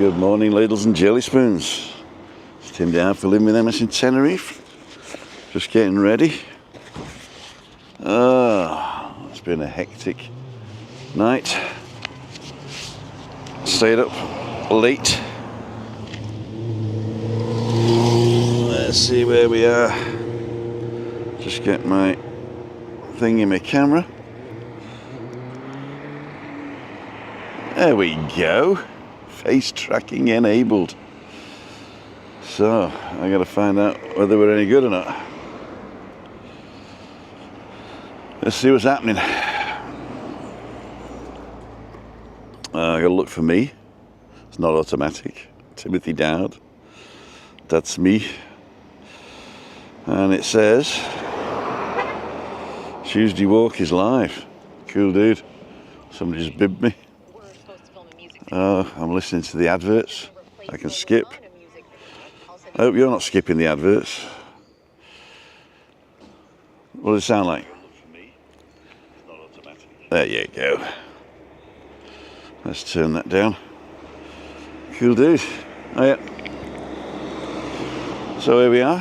Good morning, ladles and jelly spoons. It's Tim down for living with MS in Tenerife. Just getting ready. It's been a hectic night. Stayed up late. Let's see where we are. Just get my thing in my camera. There we go. Face tracking enabled. So I gotta find out whether we're any good or not. Let's see what's happening. I gotta look for me. It's not automatic. Timothy Dowd. That's me. And it says Tuesday Walk is live. Cool dude. Somebody just bibbed me. I'm listening to the adverts. I can skip. I hope you're not skipping the adverts. What does it sound like? There you go. Let's turn that down. Cool dude. Oh yeah. So here we are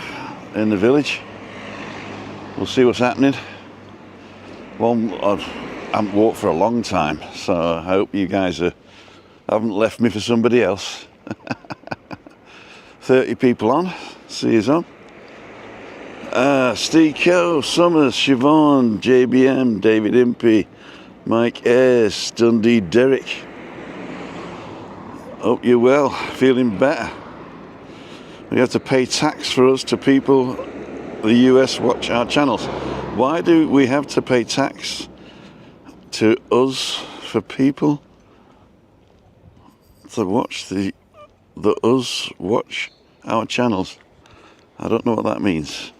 in the village. We'll see what's happening. I haven't walked for a long time, so I hope you guys haven't left me for somebody else. 30 people on. See you on. Steve Coe, Summers, Siobhan, JBM, David Impey, Mike Ayres, Dundee Derek. Hope you're well, feeling better. We have to pay tax for us to people the US watch our channels. Why do we have to pay tax to us for people to watch the us watch our channels? I don't know what that means.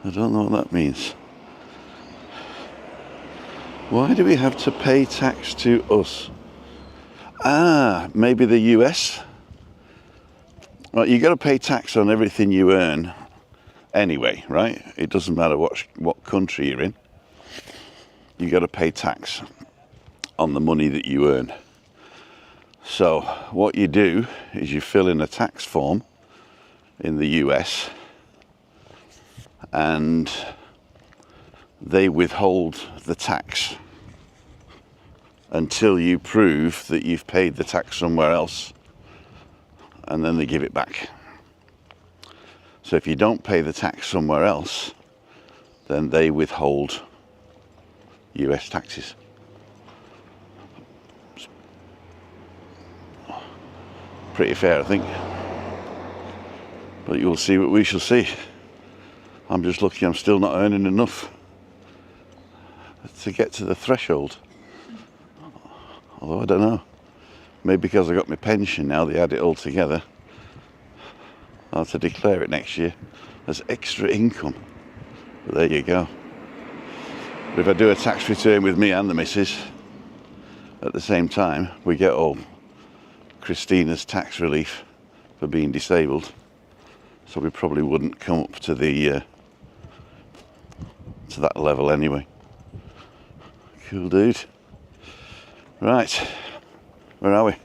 I don't know what that means. Why do we have to pay tax to us? Maybe the US. Well, you got to pay tax on everything you earn anyway, right? It doesn't matter what country you're in. You got to pay tax on the money that you earn. So what you do is you fill in a tax form in the US and they withhold the tax until you prove that you've paid the tax somewhere else, and then they give it back. So if you don't pay the tax somewhere else, then they withhold US taxes. Pretty fair, I think. But you'll see what we shall see. I'm just lucky I'm still not earning enough to get to the threshold. Although I don't know. Maybe because I got my pension now, they add it all together. I'll have to declare it next year as extra income. But there you go. But if I do a tax return with me and the missus at the same time, we get all Christina's tax relief for being disabled. So we probably wouldn't come up to the to that level anyway. Cool dude. Right, where are we?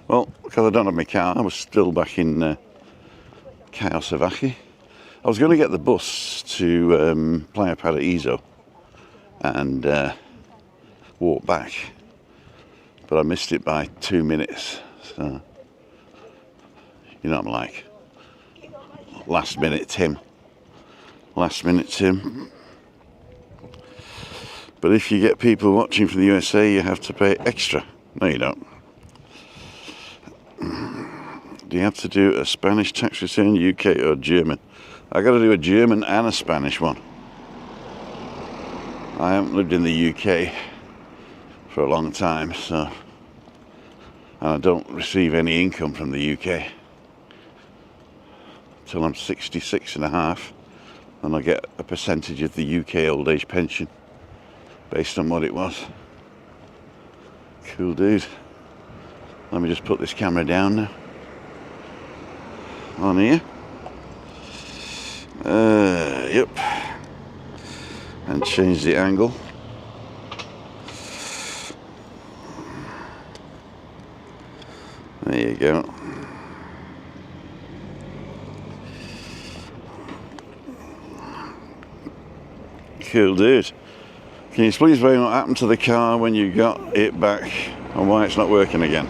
Well, because I don't have my car, I was still back in Cayo Savaki. I was going to get the bus to Playa Paraíso and walk back, but I missed it by 2 minutes. So, you know what I'm like. Last minute Tim. Last minute Tim. But if you get people watching from the USA, you have to pay extra. No, you don't. Do you have to do a Spanish tax return, UK or German? I got to do a German and a Spanish one. I haven't lived in the UK for a long time, so, and I don't receive any income from the UK till I'm 66 and a half, and I get a percentage of the UK old age pension based on what it was. Cool dude. Let me just put this camera down now. On here. Yep. And change the angle. you go. Cool dude. Can you please explain what happened to the car when you got it back and why it's not working again?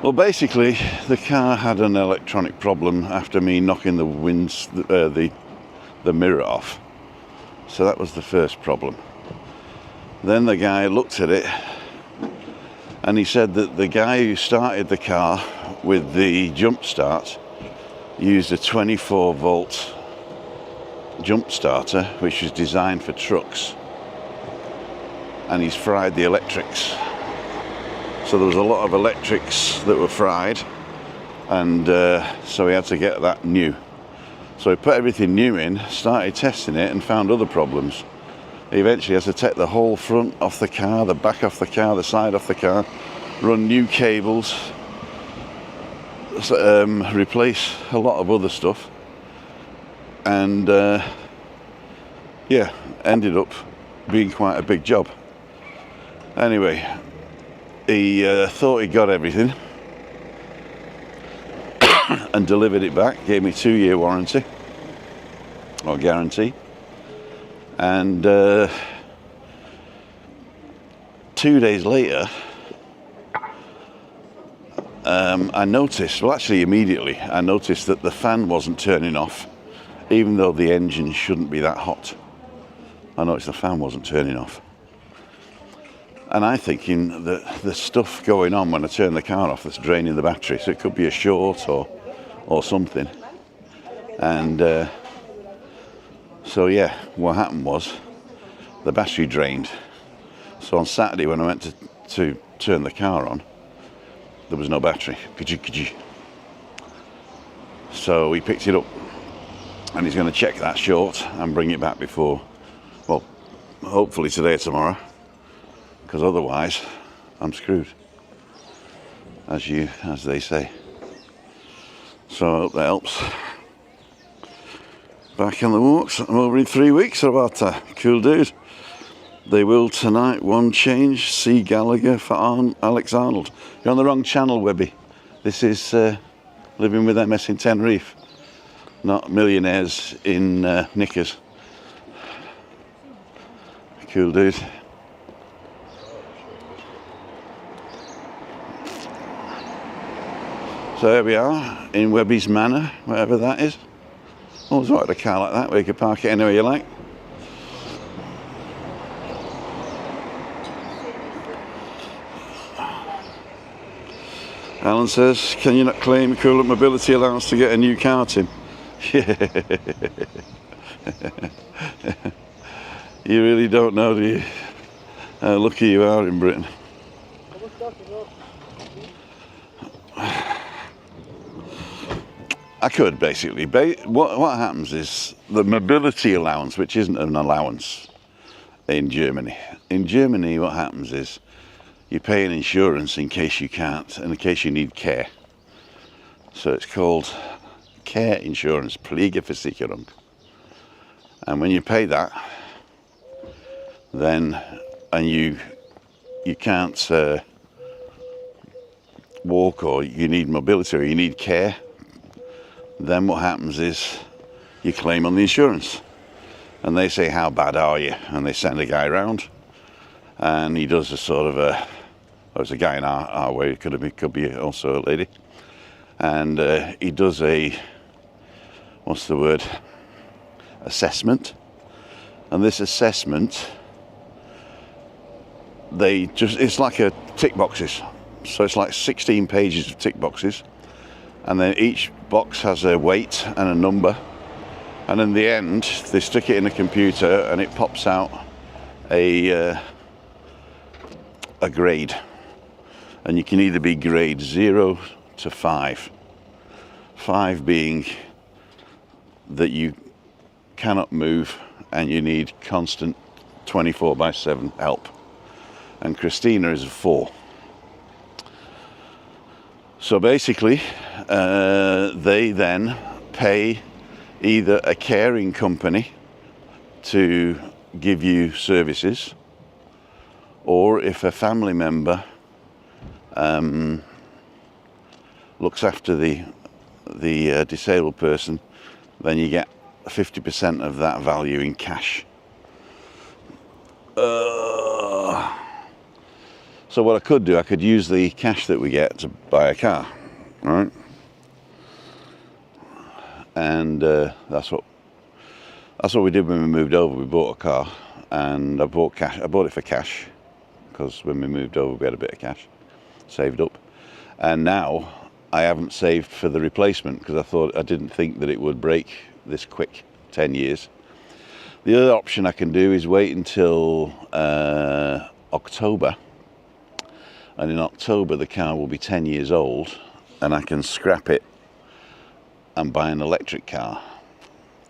Well, basically, the car had an electronic problem after me knocking the mirror off. So that was the first problem. Then the guy looked at it and he said that the guy who started the car with the jump start used a 24-volt jump starter, which was designed for trucks, and he's fried the electrics. So there was a lot of electrics that were fried, and so he had to get that new. So he put everything new in, started testing it, and found other problems. He eventually has to take the whole front off the car, the back off the car, the side off the car, run new cables, replace a lot of other stuff, and yeah, ended up being quite a big job. Anyway, he thought he got everything and delivered it back, gave me 2-year warranty or guarantee, and 2 days later I noticed, well actually immediately, I noticed that the fan wasn't turning off, even though the engine shouldn't be that hot. I noticed the fan wasn't turning off. And I'm thinking that there's stuff going on when I turn the car off that's draining the battery, so it could be a short or something. And so yeah, what happened was the battery drained. So on Saturday when I went to turn the car on, there was no battery. So we picked it up and he's going to check that short and bring it back before, well, hopefully today or tomorrow, because otherwise I'm screwed, as they say. So I hope that helps. Back on the walks. I'm over in 3 weeks. How about that? Cool dude. They will tonight. One change. C. Gallagher for Alex Arnold. You're on the wrong channel, Webby. This is Living with MS in Tenerife, not Millionaires in Knickers. Cool dude. So there we are in Webby's Manor, wherever that is. Always wanted a car like that where you could park it anywhere you like. Alan says, can you not claim coolant mobility allowance to get a new car, Tim? You really don't know, do you? How lucky you are in Britain. I could basically. What happens is the mobility allowance, which isn't an allowance in Germany. In Germany, what happens is you pay an insurance in case you can't, and in case you need care. So it's called care insurance, Pflegeversicherung. And when you pay that, then, and you can't walk, or you need mobility, or you need care, then what happens is you claim on the insurance. And they say, how bad are you? And they send a guy around, and he does a sort of a, well, it's a guy in our way, it could be also a lady, and he does a, what's the word, assessment. And this assessment, it's like a tick boxes. So it's like 16 pages of tick boxes, and then each box has a weight and a number, and in the end they stick it in a computer and it pops out a grade, and you can either be grade 0 to 5. 5 being that you cannot move and you need constant 24/7 help, and Christina is a 4. So basically they then pay either a caring company to give you services, or if a family member looks after the disabled person, then you get 50% of that value in cash. So what I could do, I could use the cash that we get to buy a car, right? And that's what we did when we moved over. We bought a car, and I bought it for cash, because when we moved over we had a bit of cash saved up. And now I haven't saved for the replacement, because I didn't think that it would break this quick, 10 years. The other option I can do is wait until October, and in October the car will be 10 years old, and I can scrap it and buy an electric car.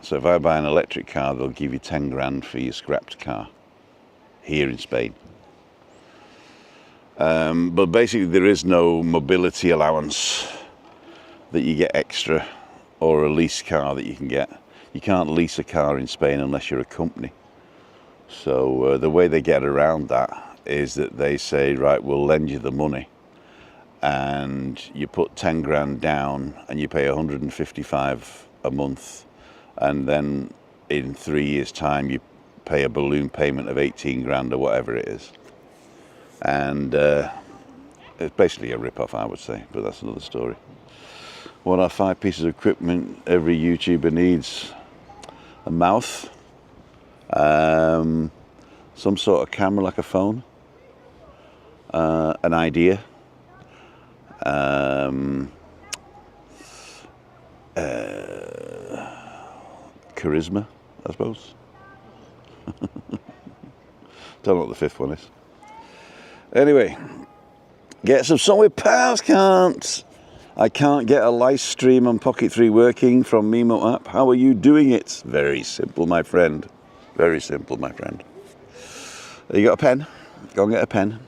So if I buy an electric car, they'll give you 10 grand for your scrapped car here in Spain. But basically there is no mobility allowance that you get extra, or a lease car that you can get. You can't lease a car in Spain unless you're a company. So the way they get around that is that they say, right, we'll lend you the money, and you put 10 grand down and you pay 155 a month, and then in 3 years time you pay a balloon payment of 18 grand or whatever it is. And it's basically a rip-off, I would say, but that's another story. What are 5 pieces of equipment every YouTuber needs? A mouth, some sort of camera like a phone, an idea, charisma, I suppose. Don't know what the 5th one is. Anyway, get some sun with pals, can't. I can't get a live stream on Pocket 3 working from Mimo app. How are you doing it? Very simple, my friend. Very simple, my friend. You got a pen? Go and get a pen.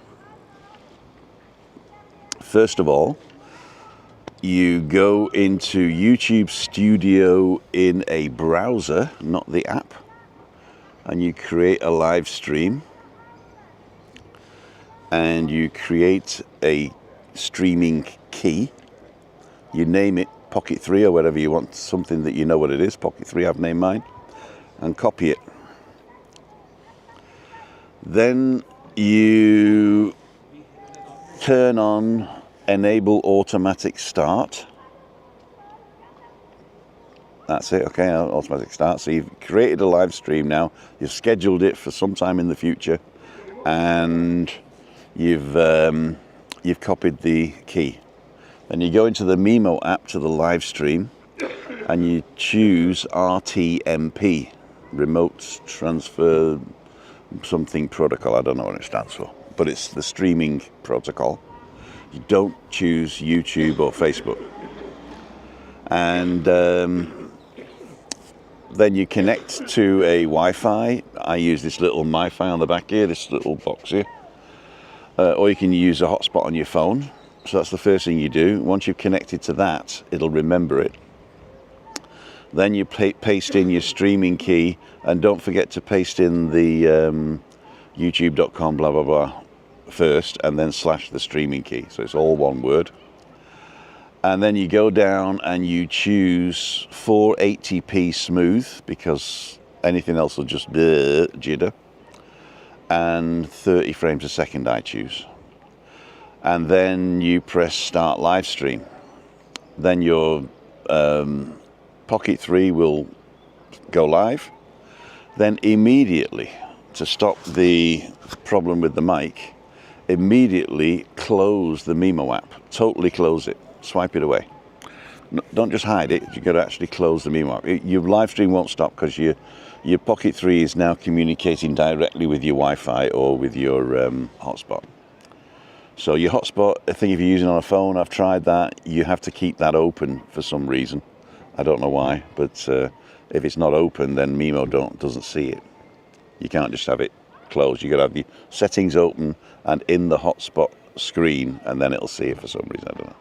First of all, you go into YouTube Studio in a browser, not the app, and you create a live stream, and you create a streaming key. You name it Pocket 3 or whatever you want, something that you know what it is. Pocket 3, I've named mine, and copy it. Then you turn on enable automatic start. That's it, okay, automatic start. So you've created a live stream now, you've scheduled it for some time in the future, and you've copied the key. Then you go into the Mimo app to the live stream, and you choose RTMP, Remote Transfer something protocol. I don't know what it stands for, but it's the streaming protocol. You don't choose YouTube or Facebook. And then you connect to a Wi-Fi. I use this little MiFi on the back here, this little box here. Or you can use a hotspot on your phone. So that's the first thing you do. Once you've connected to that, it'll remember it. Then you paste in your streaming key, and don't forget to paste in the youtube.com blah blah blah first, and then / the streaming key. So it's all one word. And then you go down and you choose 480p smooth, because anything else will just jitter. And 30 frames a second I choose. And then you press start live stream. Then your Pocket 3 will go live. Then immediately, to stop the problem with the mic, immediately close the Mimo app. Totally close it. Swipe it away. Don't just hide it. You've got to actually close the Mimo app. Your live stream won't stop, because your Pocket 3 is now communicating directly with your Wi-Fi or with your hotspot. So your hotspot, I think if you're using on a phone, I've tried that, you have to keep that open for some reason. I don't know why, but if it's not open, then Mimo doesn't see it. You can't just have it closed. You've got to have the settings open and in the hotspot screen, and then it'll see it for some reason, I don't know.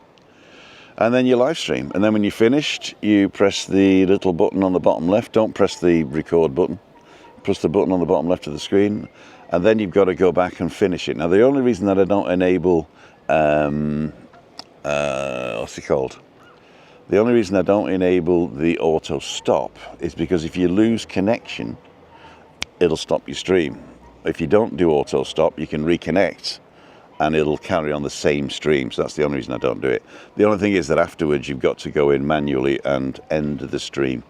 And then you live stream, and then when you're finished, you press the little button on the bottom left. Don't press the record button. Press the button on the bottom left of the screen, and then you've got to go back and finish it. Now, the only reason that I don't enable what's it called? The only reason I don't enable the auto stop is because if you lose connection, it'll stop your stream. If you don't do auto stop, you can reconnect and it'll carry on the same stream. So that's the only reason I don't do it. The only thing is that afterwards you've got to go in manually and end the stream.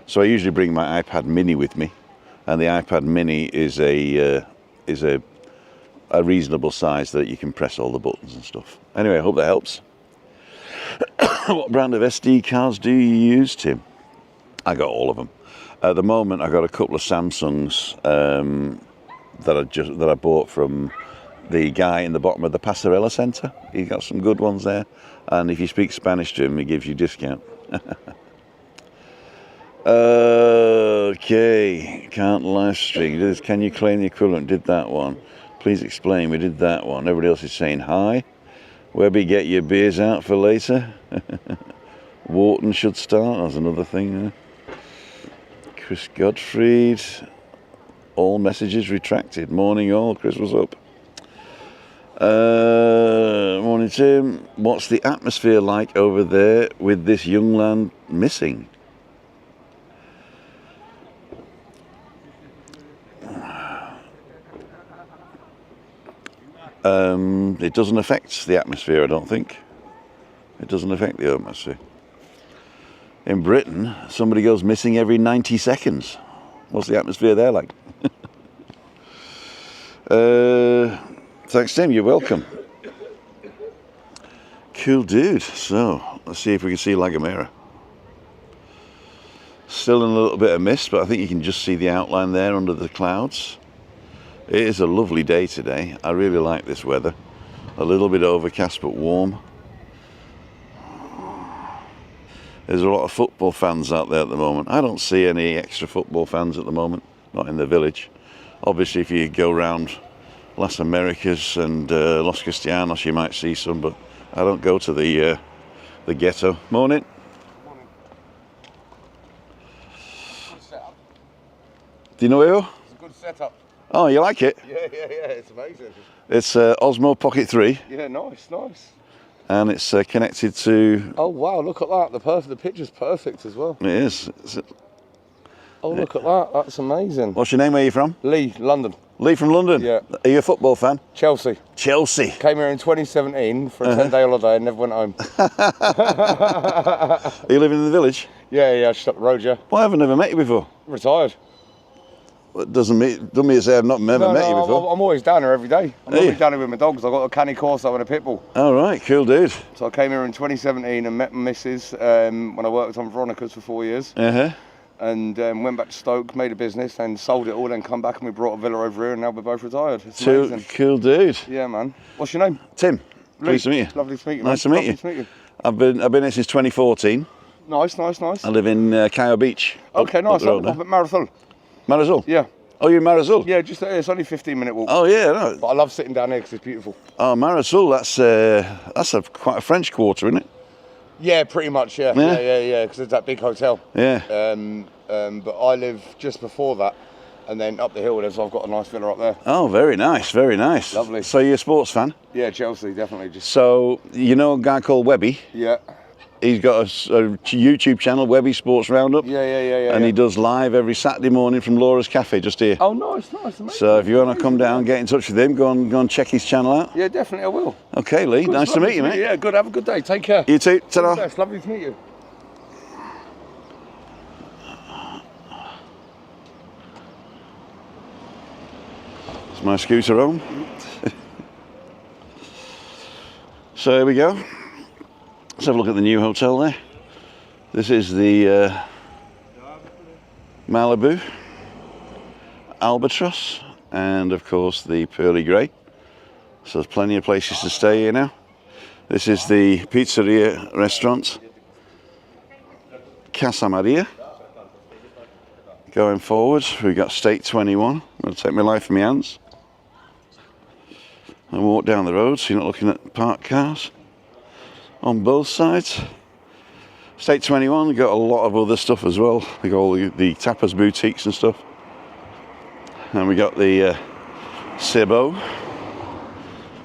So I usually bring my iPad mini with me, and the iPad mini is a reasonable size that you can press all the buttons and stuff. Anyway, I hope that helps. What brand of SD cards do you use, Tim? I got all of them. At the moment, I got a couple of Samsungs that I bought from the guy in the bottom of the Pasarela Centre. He got some good ones there, and if you speak Spanish to him, he gives you discount. Okay, can't live stream. Can you claim the equivalent? Did that one. Please explain. We did that one. Everybody else is saying hi. Webby, get your beers out for later. Wharton should start. That's another thing. Chris Godfried. All messages retracted. Morning all. Chris, what's up? Morning Tim. What's the atmosphere like over there with this young land missing? It doesn't affect the atmosphere, I don't think. It doesn't affect the atmosphere. In Britain, somebody goes missing every 90 seconds. What's the atmosphere there like? Thanks, Tim. You're welcome. Cool dude. So, let's see if we can see La Gomera. Still in a little bit of mist, but I think you can just see the outline there under the clouds. It is a lovely day today. I really like this weather. A little bit overcast but warm. There's a lot of football fans out there at the moment. I don't see any extra football fans at the moment, not in the village. Obviously, if you go around Las Americas and Los Cristianos, you might see some, but I don't go to the ghetto. Morning. Morning. Good setup. Do you know who? It's a good setup. Oh, you like it? Yeah, it's amazing. It's Osmo Pocket 3. Yeah, nice. And it's connected to... Oh wow, look at that. The picture's perfect as well. It is. Oh, look at that. That's amazing. What's your name? Where are you from? Lee, London. Lee from London? Yeah. Are you a football fan? Chelsea. Chelsea. Came here in 2017 for a 10-day holiday and never went home. Are you living in the village? Yeah, just up the road, yeah. Well, I've never met you before. Retired. Well, it doesn't mean to say I've not never met you before. I'm always down here every day. I'm always down here with my dogs. I've got a canny Corso and a pit bull. All right, cool dude. So I came here in 2017 and met my missus when I worked on Veronica's for 4 years. Uh-huh. And went back to Stoke, made a business, and sold it all, then come back and we brought a villa over here, and now we're both retired. It's amazing. Cool dude. Yeah, man. What's your name? Tim. Pleased to meet you. Lovely to meet you. Nice to meet you. I've been here since 2014. Nice. I live in Cayo Beach. Okay, nice. I'm at Marisol. Marisol? Yeah. Oh, you're in Marisol? Yeah, just it's only a 15-minute walk. Oh yeah, no. But I love sitting down here because it's beautiful. Oh, Marisol, that's quite a French quarter, isn't it? Yeah, pretty much. Yeah. Because there's that big hotel. Yeah. But I live just before that, and then up the hill so I've got a nice villa up there. Oh, very nice, very nice. Lovely. So you're a sports fan? Yeah, Chelsea, definitely. So you know a guy called Webby? Yeah. He's got a YouTube channel, Webby Sports Roundup. Yeah. And he does live every Saturday morning from Laura's Cafe, just here. Oh, nice, amazing. So if you want to come down, get in touch with him, go and check his channel out. Yeah, definitely, I will. Okay, Lee, Good, nice to meet you, mate. Yeah, good, have a good day, take care. You too, ta-ra. It's lovely to meet you. Is my scooter home? So here we go. Let's have a look at the new hotel there. This is the Malibu, Albatross, and of course the Pearly Grey. So there's plenty of places to stay here now. This is the pizzeria restaurant, Casa Maria. Going forward, we've got State 21. I'm going to take my life in my hands and walk down the road so you're not looking at parked cars on both sides. State 21, we've got a lot of other stuff as well. We got all the tapas boutiques and stuff. And we got the Cebu,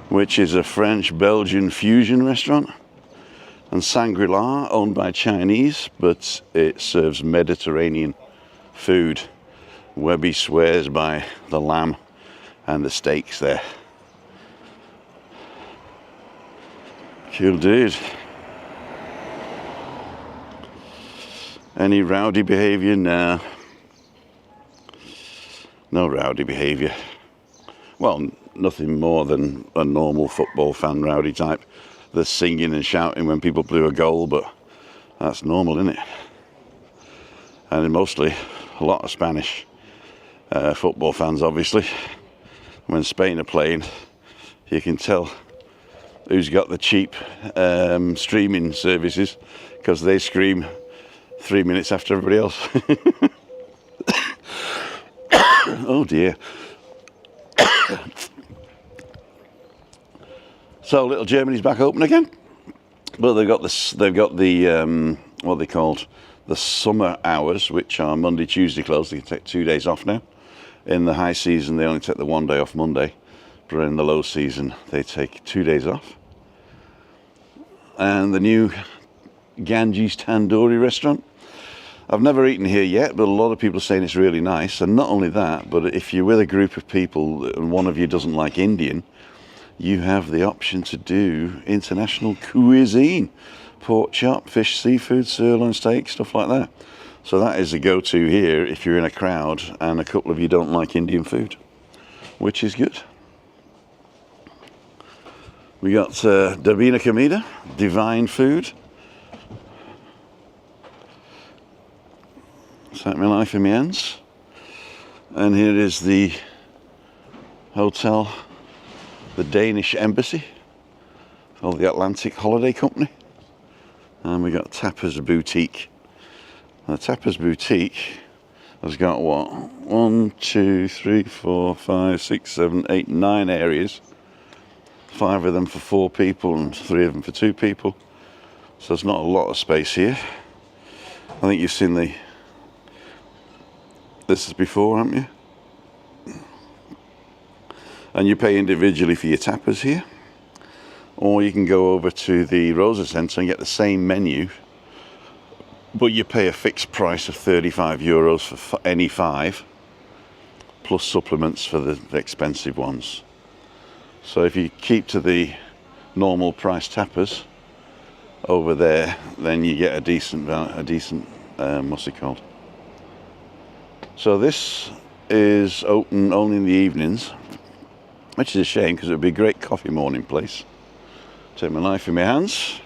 which is a French-Belgian fusion restaurant, and Shangri-La, owned by Chinese, but it serves Mediterranean food. WEBBY swears by the lamb and the steaks there. Cool dude. Any rowdy behaviour? Nah. No rowdy behaviour. Well, nothing more than a normal football fan rowdy type. The singing and shouting when people blew a goal, but that's normal, isn't it? And mostly a lot of Spanish football fans, obviously. When Spain are playing, you can tell who's got the cheap streaming services, because they scream 3 minutes after everybody else. Oh dear. So little Germany's back open again, but they've got the what they called the summer hours, which are Monday, Tuesday closed. They can take 2 days off now. In the high season, they only take the 1 day off Monday, but in the low season, they take 2 days off. And the new Ganges Tandoori restaurant, I've never eaten here yet, but a lot of people are saying it's really nice. And not only that, but if you're with a group of people and one of you doesn't like Indian, you have the option to do international cuisine. Pork chop, fish, seafood, sirloin steak, stuff like that. So that is the go-to here if you're in a crowd and a couple of you don't like Indian food, which is good. We got Divina Comida, divine food. Set my life in my hands. And here is the hotel, the Danish Embassy, called the Atlantic Holiday Company. And we got Tapas Boutique. The Tapas Boutique has got what? 1, 2, 3, 4, 5, 6, 7, 8, 9 areas. 5 of them for 4 people and 3 of them for 2 people. So there's not a lot of space here. I think you've seen this is before, haven't you? And you pay individually for your tapas here. Or you can go over to the Rosa Centre and get the same menu, but you pay a fixed price of €35 for any 5, plus supplements for the expensive ones. So if you keep to the normal price tapas over there, then you get a decent what's it called? So this is open only in the evenings, which is a shame because it would be a great coffee morning place. Take my life in my hands.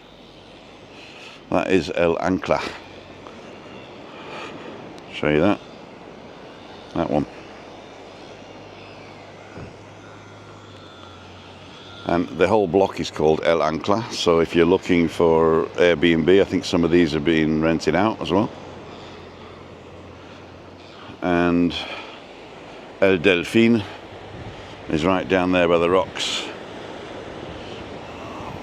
That is El Ancla. Show you that. That one. And the whole block is called El Ancla. So if you're looking for Airbnb, I think some of these are being rented out as well. And El Delfín is right down there by the rocks.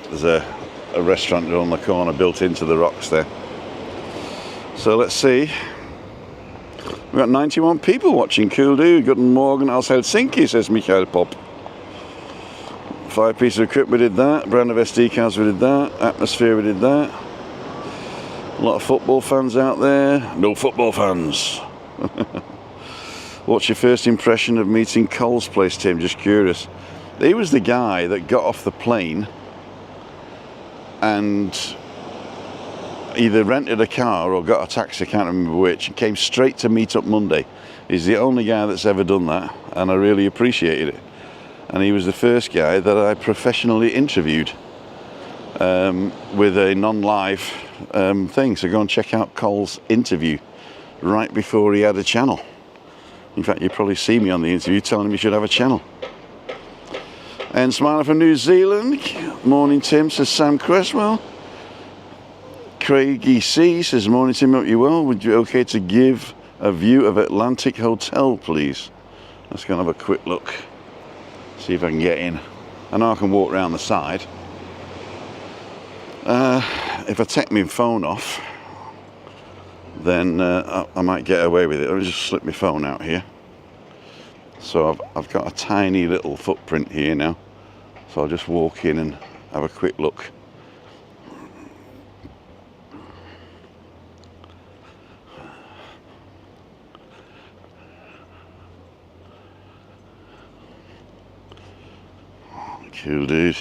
There's a restaurant on the corner built into the rocks there. So let's see. We've got 91 people watching. Cool dude. Guten Morgen aus Helsinki, says Michael Pop. 5 pieces of equipment, we did that. Brand of SD cards, we did that. Atmosphere, we did that. A lot of football fans out there. No football fans. What's your first impression of meeting Cole's place, Tim? Just curious. He was the guy that got off the plane and either rented a car or got a taxi, I can't remember which, and came straight to Meet Up Monday. He's the only guy that's ever done that, and I really appreciated it. And he was the first guy that I professionally interviewed with a non-live thing. So go and check out Cole's interview right before he had a channel. In fact, you probably see me on the interview telling him he should have a channel. And smiling from New Zealand. Morning, Tim, says Sam Cresswell. Craigie C says, morning, Tim, hope you well. Would you be okay to give a view of Atlantic Hotel, please? Let's go and have a quick look. See if I can get in. I know I can walk around the side. If I take my phone off, then I might get away with it. Let me just slip my phone out here. So I've got a tiny little footprint here now. So I'll just walk in and have a quick look. Cool, dude.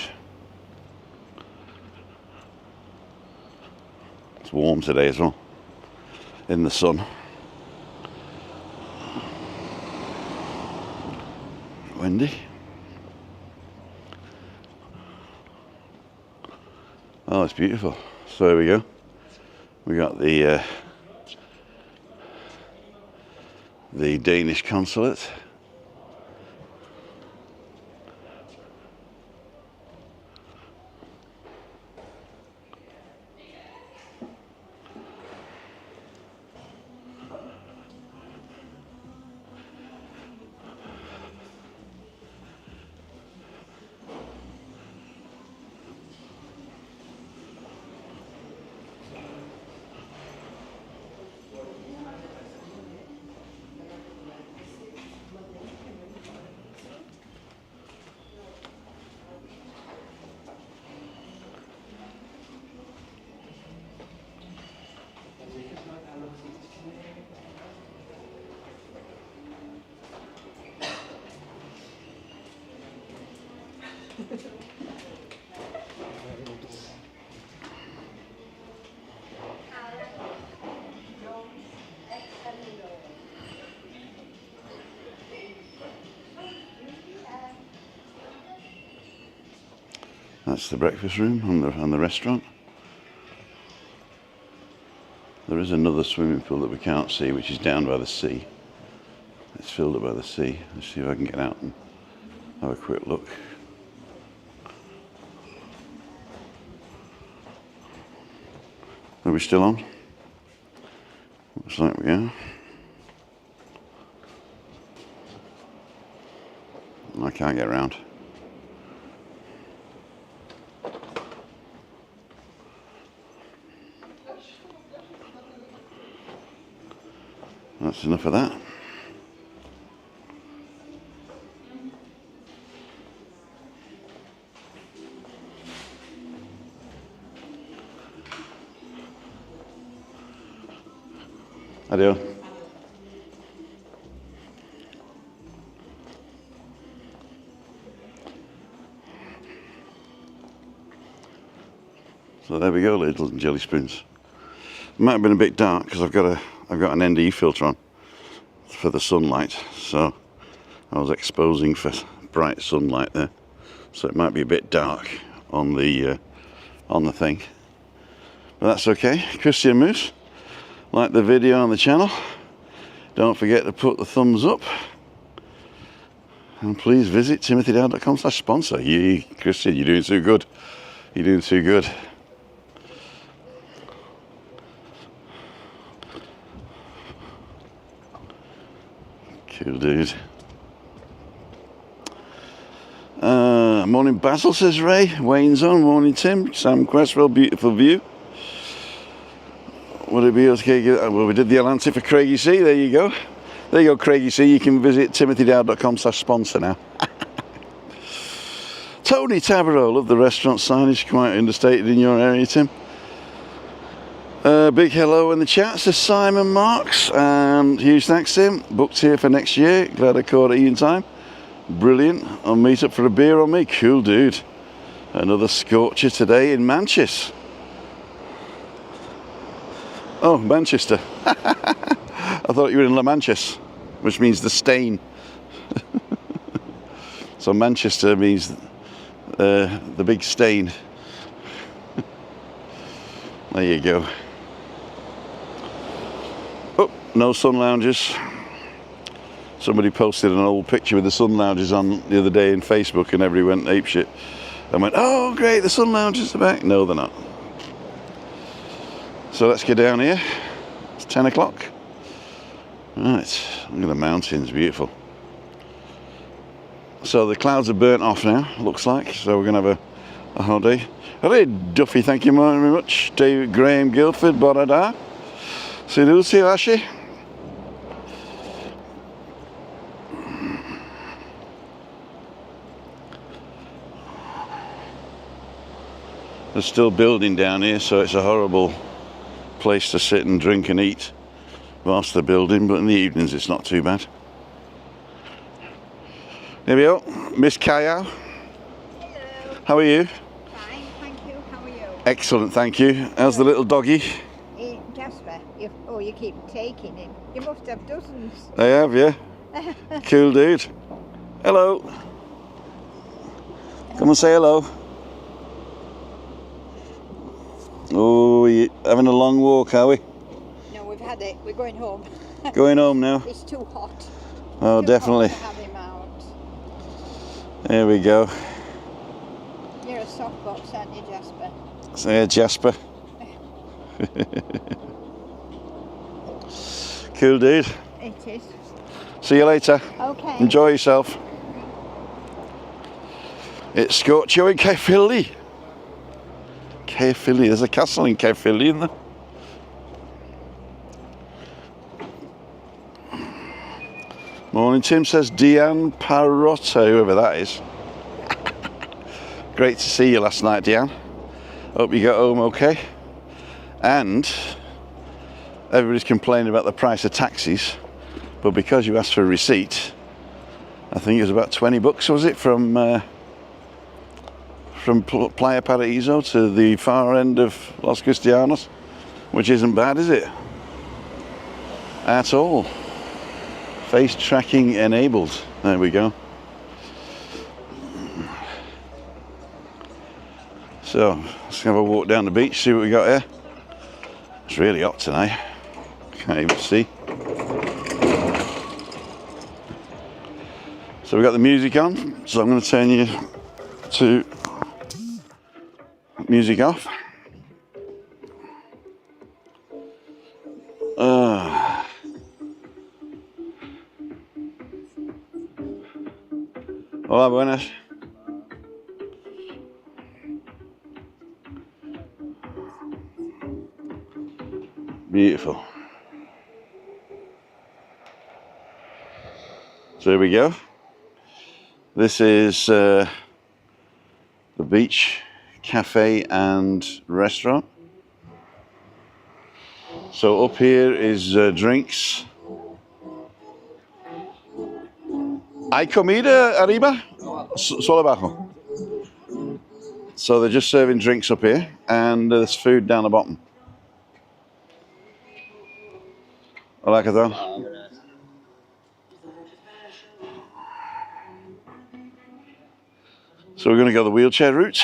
It's warm today as well, in the sun. Windy. Oh, it's beautiful. So there we go. We got the Danish consulate. That's the breakfast room and the restaurant. There is another swimming pool that we can't see, which is down by the sea. It's filled up by the sea. Let's see if I can get out and have a quick look. Are we still on? Looks like we are. I can't get around. That's enough of that. I do. So there we go, little jelly spoons. It might have been a bit dark because I've got an ND filter on for the sunlight, so I was exposing for bright sunlight there. So it might be a bit dark on the thing, but that's okay. Christian Moose, like the video on the channel. Don't forget to put the thumbs up, and please visit timothydow.com/sponsor. Yeah, Christian, you're doing too good. You're doing too good. Cool, dude. Morning, Basil, says Ray. Wayne's on. Morning, Tim. Sam Cresswell, beautiful view. Would it be okay? Well, we did the Atlantic for Craigie Sea. There you go. There you go, Craigie Sea. You can visit timothydow.com/sponsor now. Tony Tabarot, love the restaurant signage. Quite understated in your area, Tim. Big hello in the chat, says Simon Marks, and huge thanks, Tim. Booked here for next year. Glad I caught it in time. Brilliant. I'll meet up for a beer on me. Cool, dude. Another scorcher today in Manchester. Oh, Manchester. I thought you were in La Manchas, which means the stain. So Manchester means the big stain. There you go. Oh, no sun lounges. Somebody posted an old picture with the sun lounges on the other day in Facebook, and everybody went apeshit. I went, oh great, the sun lounges are back. No, they're not. So let's get down here. It's 10 o'clock. Right, look at the mountains, beautiful. So the clouds are burnt off now, looks like. So we're going to have a holiday. Hello, Duffy, thank you very much. David Graham Guildford, Borada. Silusi Ashi. They're still building down here, so it's a horrible place to sit and drink and eat whilst they're building, but in the evenings it's not too bad. There we go, Miss Kaya. Hello. How are you? Fine, thank you. How are you? Excellent, thank you. How's the little doggy? Jasper, you keep taking him. You must have dozens. I have, yeah. Cool dude. Hello. Come and say hello. Oh, you having a long walk, are we? No, we've had it. We're going home. Going home now? It's too hot. Oh, Too definitely. hot to have him out. There we go. You're a softbox, aren't you, Jasper? Say Jasper. Cool dude. It is. See you later. Okay. Enjoy yourself. It's Scorchio in Caerphilly. Caerphilly, there's a castle in Caerphilly, isn't there? Morning, Tim says Deanne Parotto, whoever that is. Great to see you last night, Deanne. Hope you got home okay. And everybody's complaining about the price of taxis, but because you asked for a receipt, I think it was about 20 bucks, was it, from Playa Paraíso to the far end of Los Cristianos, which isn't bad, is it? At all. Face tracking enabled. There we go. So let's have a walk down the beach, see what we got here. It's really hot tonight. Can't even see. So we got the music on, so I'm going to turn you to music off. Hola, buenas. Beautiful. So here we go. This is the beach cafe and restaurant. So up here is drinks. ¿Hay comida arriba? Solo abajo. So they're just serving drinks up here, and there's food down the bottom. Hola, ¿qué tal? So we're going to go the wheelchair route.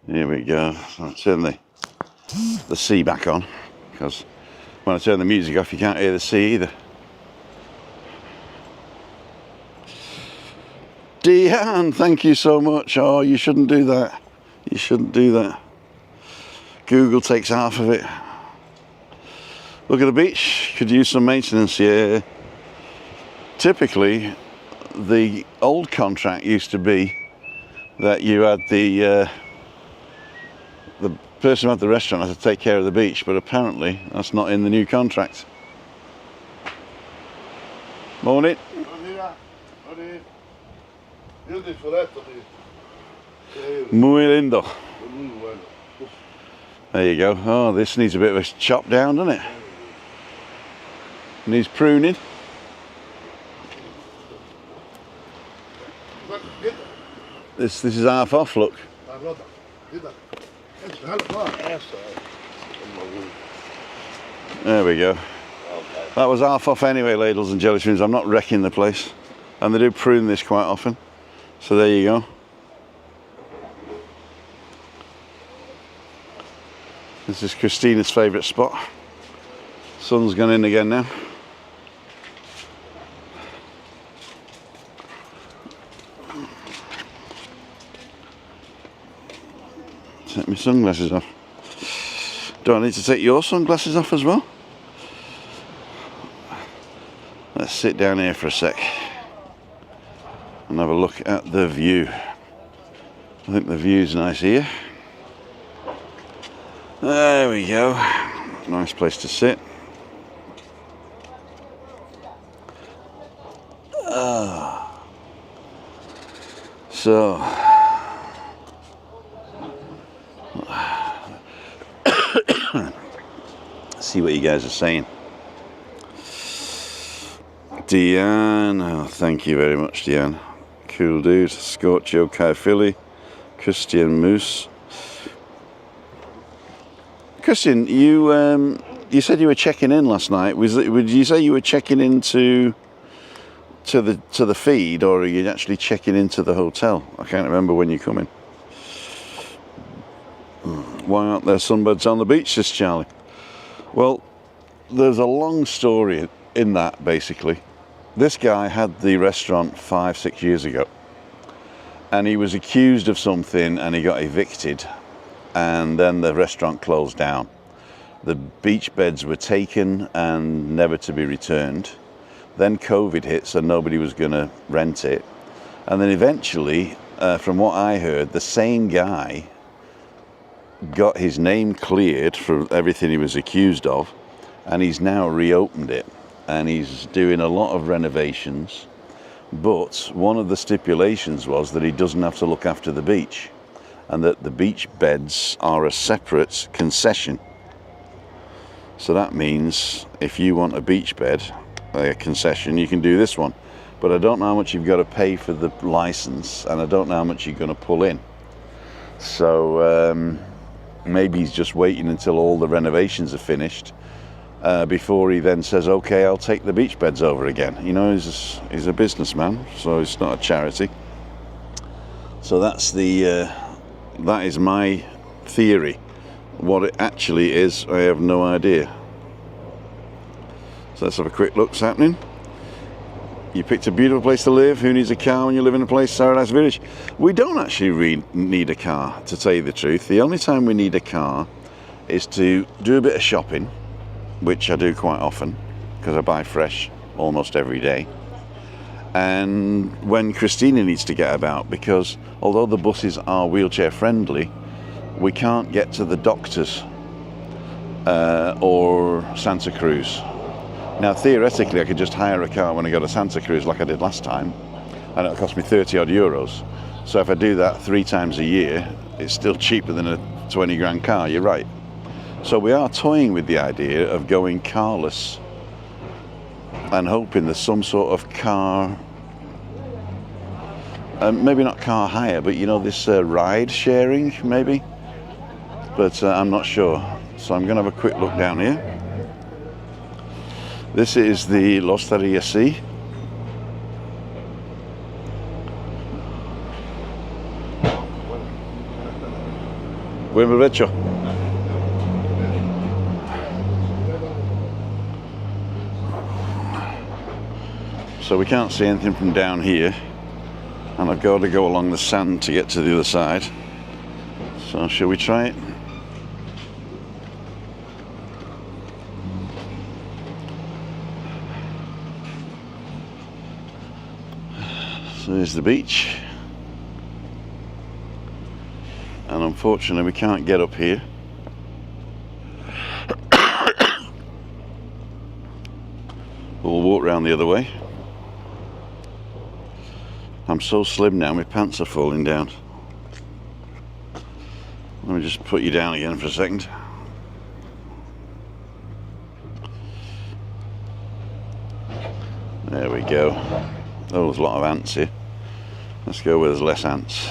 Here we go. I'll turn the sea back on, because when I turn the music off you can't hear the sea either. Deanne, thank you so much. Oh, you shouldn't do that. You shouldn't do that. Google takes half of it. Look at the beach. Could use some maintenance here. Typically, the old contract used to be that you had the person who had the restaurant had to take care of the beach, but apparently that's not in the new contract. Morning. Muy lindo. There you go. Oh, this needs a bit of a chop down, doesn't it? Needs pruning. This is half off, look. There we go. That was half off anyway, ladles and jelly spoons. I'm not wrecking the place. And they do prune this quite often. So there you go. This is Christina's favourite spot. Sun's gone in again now. Take my sunglasses off. Do I need to take your sunglasses off as well? Let's sit down here for a sec and have a look at the view. I think the view's nice here. There we go. Nice place to sit. So, see what you guys are saying. Diane, oh, thank you very much, Diane. Cool dude. Scorchio Kai Philly, Christian Moose. Christian, you said you were checking in last night. Would you say you were checking into to the feed, or are you actually checking into the hotel? I can't remember when you come in. Why aren't there sunbeds on the beach, says Charlie? Well, there's a long story in that, basically. This guy had the restaurant 5-6 years ago, and he was accused of something and he got evicted, and then the restaurant closed down. The beach beds were taken and never to be returned. Then COVID hit, so nobody was going to rent it. And then eventually, from what I heard, the same guy got his name cleared for everything he was accused of, and he's now reopened it. And he's doing a lot of renovations. But one of the stipulations was that he doesn't have to look after the beach, and that the beach beds are a separate concession. So that means if you want a beach bed, a concession, you can do this one. But I don't know how much you've got to pay for the license, and I don't know how much you're going to pull in. So maybe he's just waiting until all the renovations are finished before he then says, okay, I'll take the beach beds over again. You know, he's a businessman, so it's not a charity. So that's that is my theory. What it actually is, I have no idea. So let's have a quick look what's happening. You picked a beautiful place to live. Who needs a car when you live in a place, Paradise Village? We don't actually need a car, to tell you the truth. The only time we need a car is to do a bit of shopping, which I do quite often, because I buy fresh almost every day. And when Christina needs to get about, because although the buses are wheelchair friendly, we can't get to the doctors or Santa Cruz. Now theoretically I could just hire a car when I go to Santa Cruz like I did last time, and it'll cost me 30 odd euros. So if I do that 3 times a year, it's still cheaper than a 20 grand car, you're right. So we are toying with the idea of going carless and hoping there's some sort of car, maybe not car hire, but you know, this ride sharing maybe, but I'm not sure. So I'm going to have a quick look down here. This is the L'Osteria Sea. Buen provecho. So we can't see anything from down here, and I've got to go along the sand to get to the other side. So shall we try it? So there's the beach, and unfortunately we can't get up here. We'll walk round the other way. I'm so slim now, my pants are falling down. Let me just put you down again for a second. There we go. Oh, there's a lot of ants here. Let's go where there's less ants.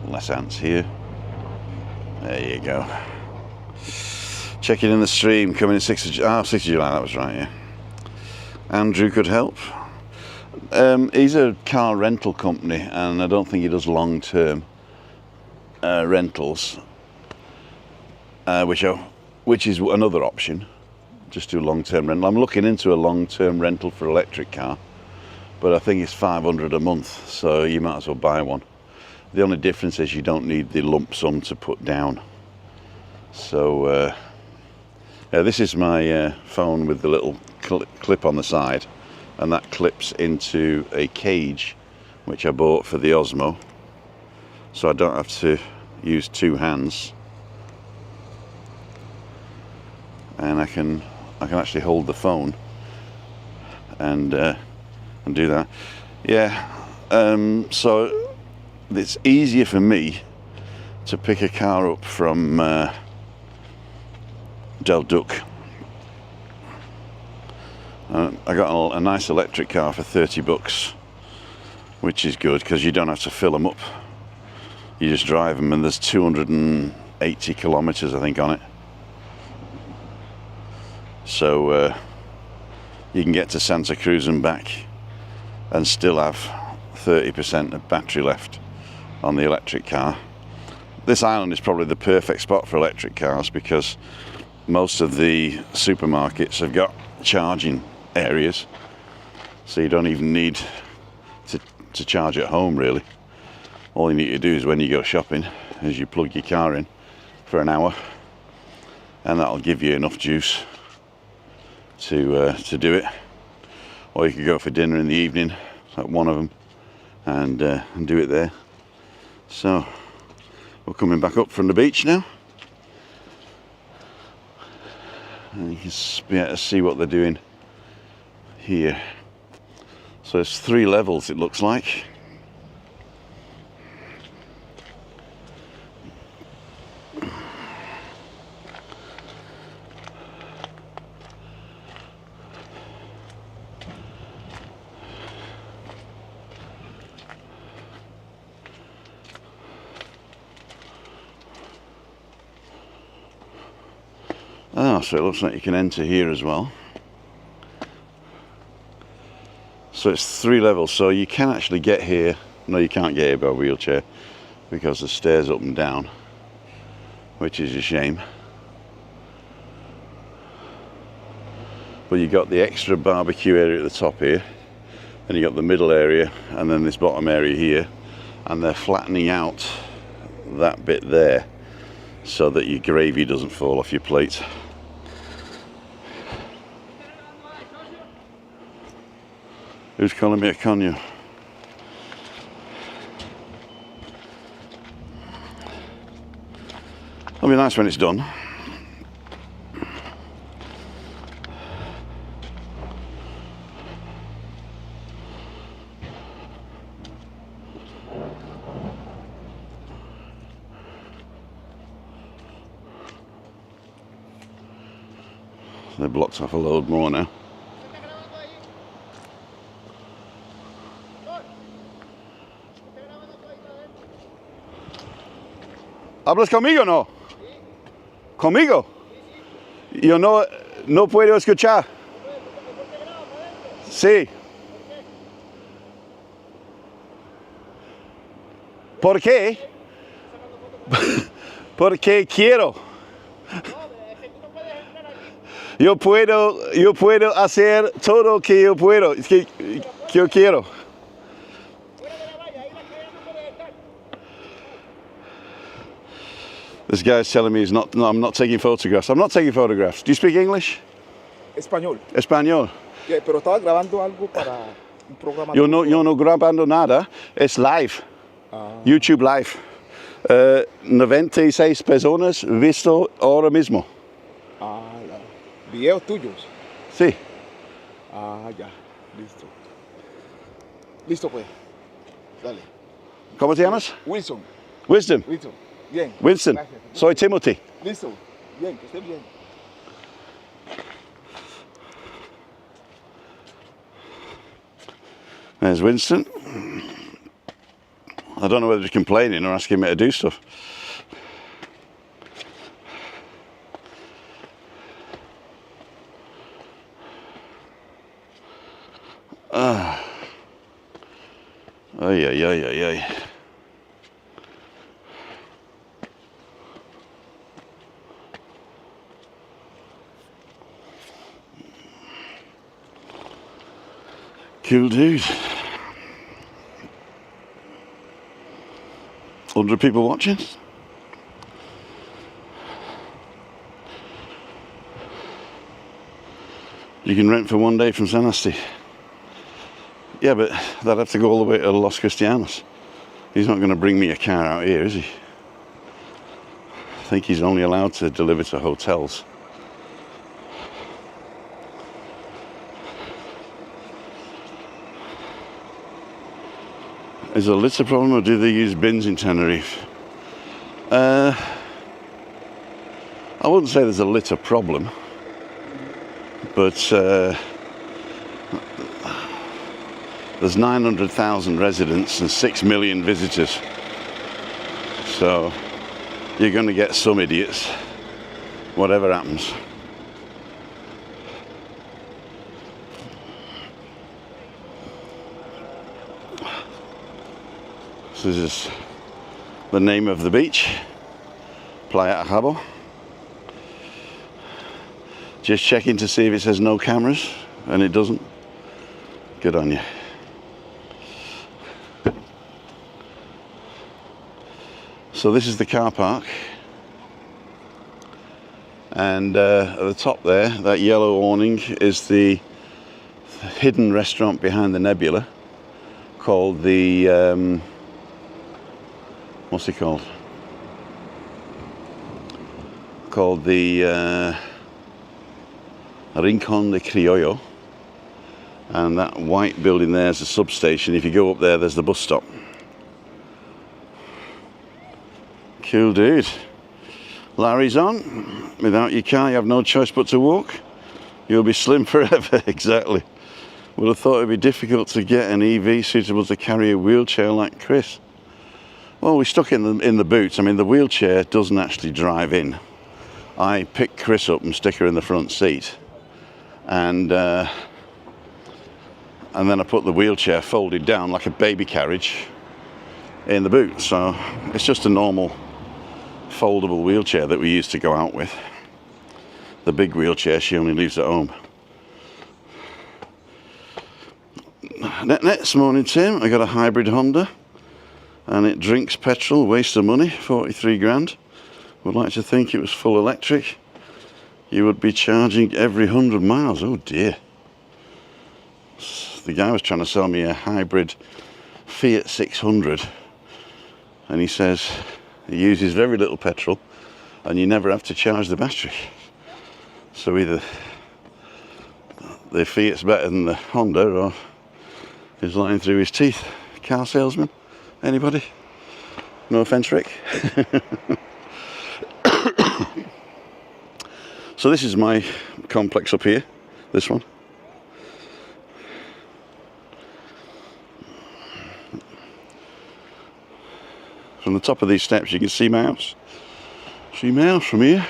Less ants here. There you go. Checking in the stream, coming in 6th of July, that was right, yeah. Andrew could help. He's a car rental company, and I don't think he does long-term rentals, which is another option. Just do long-term rental. I'm looking into a long-term rental for electric car, but I think it's 500 a month, so you might as well buy one. The only difference is you don't need the lump sum to put down. So yeah, this is my phone with the little clip on the side, and that clips into a cage which I bought for the Osmo, so I don't have to use 2 hands, and I can actually hold the phone and do that. Yeah, so it's easier for me to pick a car up from Del Duc. I got a nice electric car for 30 bucks, which is good because you don't have to fill them up. You just drive them, and there's 280 kilometers I think on it. So you can get to Santa Cruz and back and still have 30% of battery left on the electric car. This island is probably the perfect spot for electric cars because most of the supermarkets have got charging areas, so you don't even need to charge at home really. All you need to do is when you go shopping is you plug your car in for an hour, and that'll give you enough juice to do it. Or you could go for dinner in the evening at one of them and do it there. So we're coming back up from the beach now, and you can be able to see what they're doing here. So it's 3 levels it looks like. Oh, so it looks like you can enter here as well. So it's 3 levels, so you can actually get here. No, you can't get here by wheelchair because the stairs up and down, which is a shame. But you got the extra barbecue area at the top here, and you got the middle area, and then this bottom area here, and they're flattening out that bit there so that your gravy doesn't fall off your plate. Who's calling me a conyo? It'll be nice when it's done. They've blocked off a load more now. ¿Hablas conmigo o no? ¿Conmigo? Yo no puedo escuchar. Sí. ¿Por qué? Porque quiero. Yo puedo hacer todo lo que yo puedo. Es que yo quiero. This guy's telling me I'm not taking photographs. I'm not taking photographs. Do you speak English? Español. Español. Yeah, pero estaba grabando algo para un programa. Yo no grabando nada. Es live. YouTube live. 96 personas visto ahora mismo. Ya. ¿Videos tuyos? Sí. Ya. Listo. Listo pues. Dale. ¿Cómo te llamas? Wilson. Wisdom. Wilson. Bien. Wilson. Gracias. Soy Timothy. Listo. Bien, que esté bien. There's Winston. I don't know whether he's complaining or asking me to do stuff. Ay. Cool dude. 100 people watching. You can rent for 1 day from San Asti. Yeah, but they'd have to go all the way to Los Cristianos. He's not going to bring me a car out here, is he? I think he's only allowed to deliver to hotels. Is it a litter problem, or do they use bins in Tenerife? I wouldn't say there's a litter problem, but there's 900,000 residents and 6 million visitors. So you're going to get some idiots, whatever happens. So this is the name of the beach, Playa Ajabo. Just checking to see if it says no cameras, and it doesn't. Good on you. So this is the car park, and at the top there, that yellow awning is the hidden restaurant behind the nebula called the what's it called? Called the Rincon de Criollo, and that white building there is a substation. If you go up there, there's the bus stop. Cool dude. Larry's on. Without your car, you have no choice but to walk. You'll be slim forever. Exactly. Would have thought it'd be difficult to get an EV suitable to carry a wheelchair like Chris. Well, we stuck in the boots. I mean, the wheelchair doesn't actually drive in. I pick Chris up and stick her in the front seat, and then I put the wheelchair folded down like a baby carriage in the boot. So it's just a normal foldable wheelchair that we used to go out with. The big wheelchair she only leaves at home. Next morning, Tim, I got a hybrid Honda, and it drinks petrol, waste of money, 43 grand. Would like to think it was full electric. You would be charging every 100 miles. Oh dear. The guy was trying to sell me a hybrid Fiat 600, and he says it uses very little petrol and you never have to charge the battery. So either the Fiat's better than the Honda, or he's lying through his teeth. Car salesman? Anybody? No offence, Rick. So this is my complex up here, this one. From the top of these steps you can see my house. See my house from here.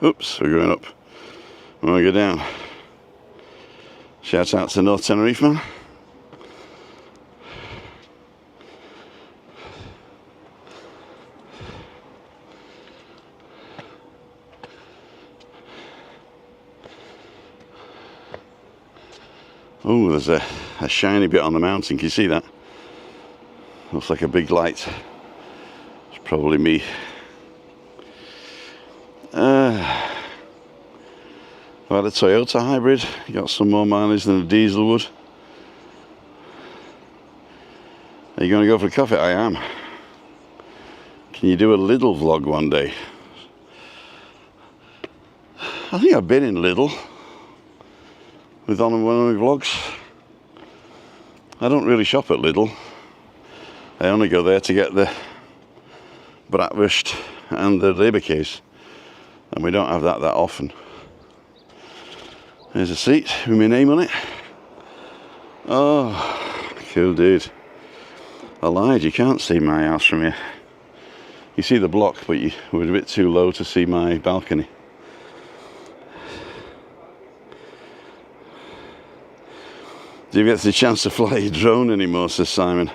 Oops, we're going up. I want to go down. Shout out to North Tenerife, man. Oh, there's a shiny bit on the mountain. Can you see that? Looks like a big light. It's probably me. Well, a Toyota hybrid, got some more mileage than a diesel would. Are you going to go for coffee? I am. Can you do a Lidl vlog one day? I think I've been in Lidl with one of my vlogs. I don't really shop at Lidl. I only go there to get the bratwurst and the leberkäse, and we don't have that often. There's a seat with my name on it. Oh, cool dude. I lied, you can't see my house from here. You see the block, but we're a bit too low to see my balcony. Do you get the chance to fly your drone anymore, says Simon?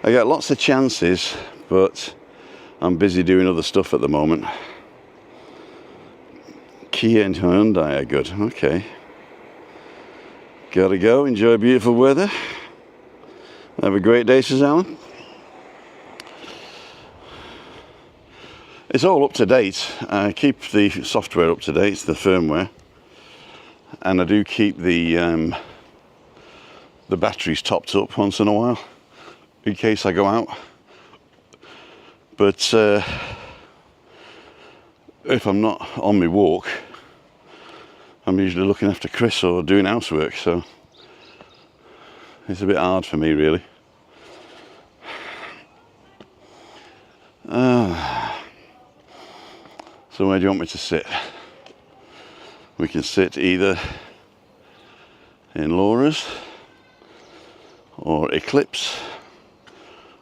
I get lots of chances, but I'm busy doing other stuff at the moment. Kia and Hyundai are good. Okay. Gotta go. Enjoy beautiful weather. Have a great day, says Alan. It's all up to date. I keep the software up to date, the firmware, and I do keep the the battery's topped up once in a while in case I go out. But if I'm not on my walk, I'm usually looking after Chris or doing housework, so it's a bit hard for me really. So where do you want me to sit? We can sit either in Laura's or Eclipse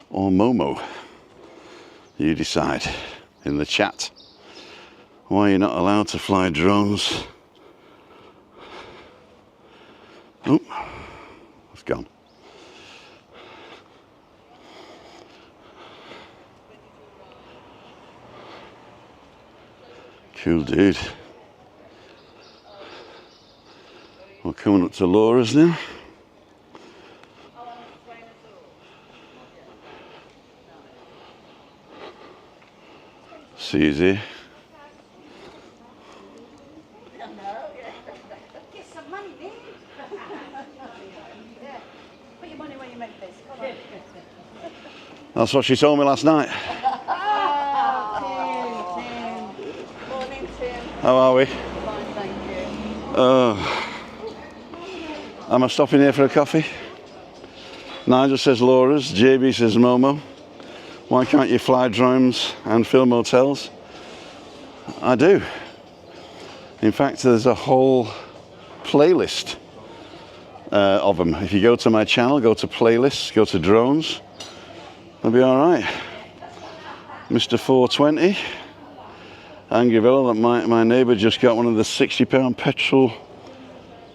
or Momo. You decide in the chat why you're not allowed to fly drones. Oh, it's gone. Cool dude. We're coming up to Laura's now. See you there. Get some money, man. Yeah. Put your money where you make this. Come on. That's what she told me last night. Morning, Tim. How are we? Fine, thank you. Am I stopping here for a coffee? Nigel says Laura's, JB says Momo. Why can't you fly drones and film hotels? I do. In fact, there's a whole playlist of them. If you go to my channel, go to playlists, go to drones, they'll be all right. Mr. 420, Angry Villa, that my neighbour just got one of the £60 petrol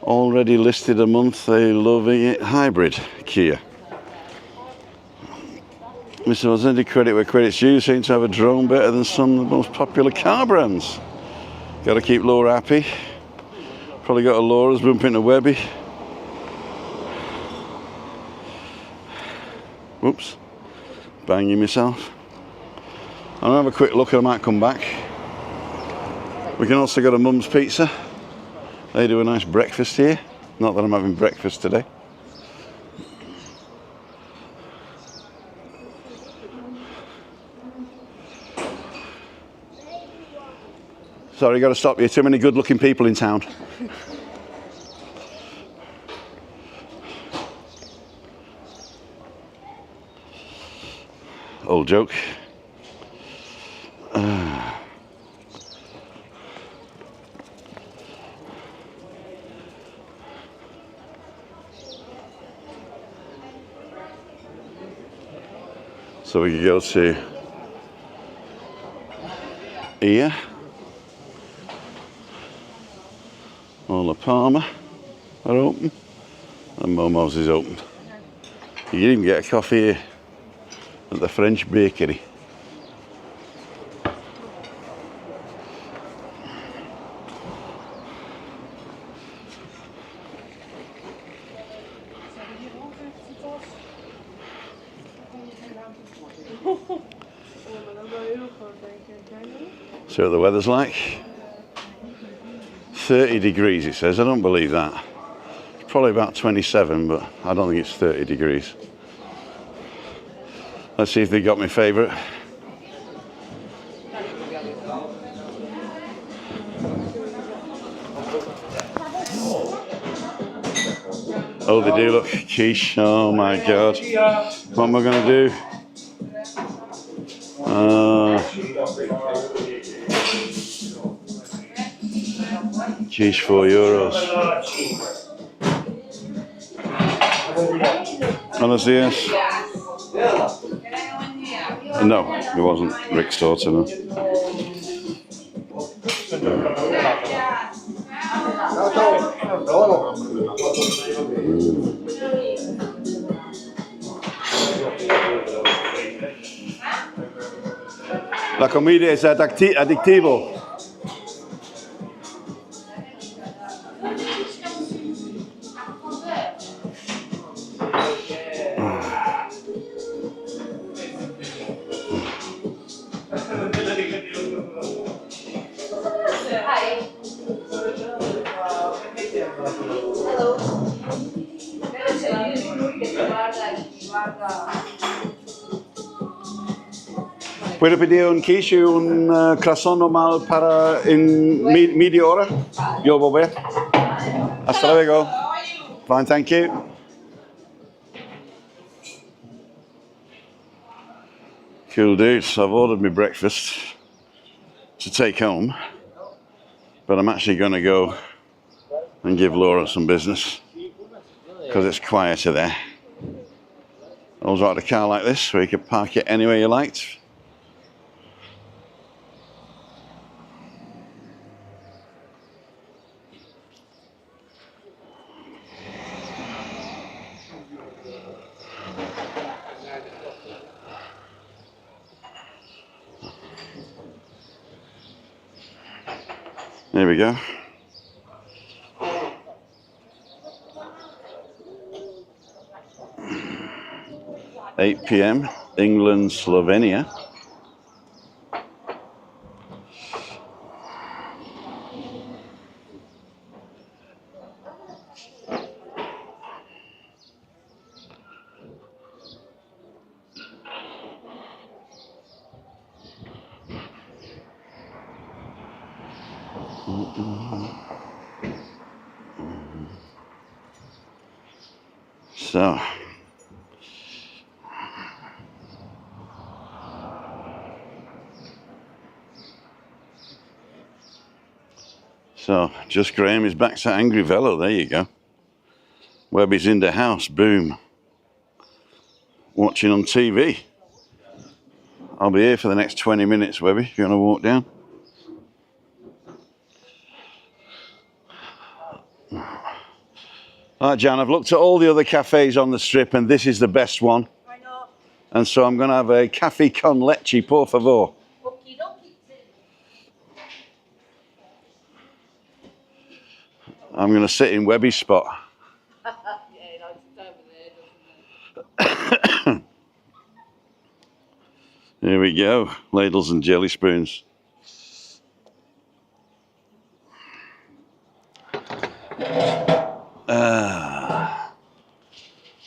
already listed a month. They loving it. Hybrid Kia. Mr. Ozzetti, credit where credit's due, seem to have a drone better than some of the most popular car brands. Got to keep Laura happy. Probably got a Laura's bump into WEBBY. Whoops, banging myself. I'll have a quick look and I might come back. We can also go to Mum's Pizza. They do a nice breakfast here. Not that I'm having breakfast today. Sorry, got to stop you. Too many good-looking people in town. Old joke. So we could go to here. All the Palmer are open and Momos is open. You can even get a coffee here at the French bakery. See what the weather's like. 30 degrees it says. I don't believe that. It's probably about 27, but I don't think it's 30 degrees. Let's see if they got my favourite. Oh, they do, look. Quiche. Oh my God. What am I going to do? Quiche €4. Buenos días. No, it wasn't Rick's daughter. No. La comida es adictivo. ¿Puedo pedir un quiche y un croissant normal para en media hora? Yo volver. Hasta luego. Fine, thank you. Cool dudes. I've ordered my breakfast to take home, but I'm actually going to go and give Laura some business because it's quieter there. I always like a car like this where you could park it anywhere you liked. There we go. (8 p.m. England, Slovenia. So, just Graham is back to Angry Velo, there you go. Webby's in the house, boom. Watching on TV. I'll be here for the next 20 minutes, Webby, if you want to walk down. Alright, Jan, I've looked at all the other cafes on the strip and this is the best one. Why not? And so I'm going to have a café con leche, por favor. Okie dokie. I'm going to sit in Webby's spot. Yeah, it likes it over there, doesn't it? Here we go, ladles and jelly spoons.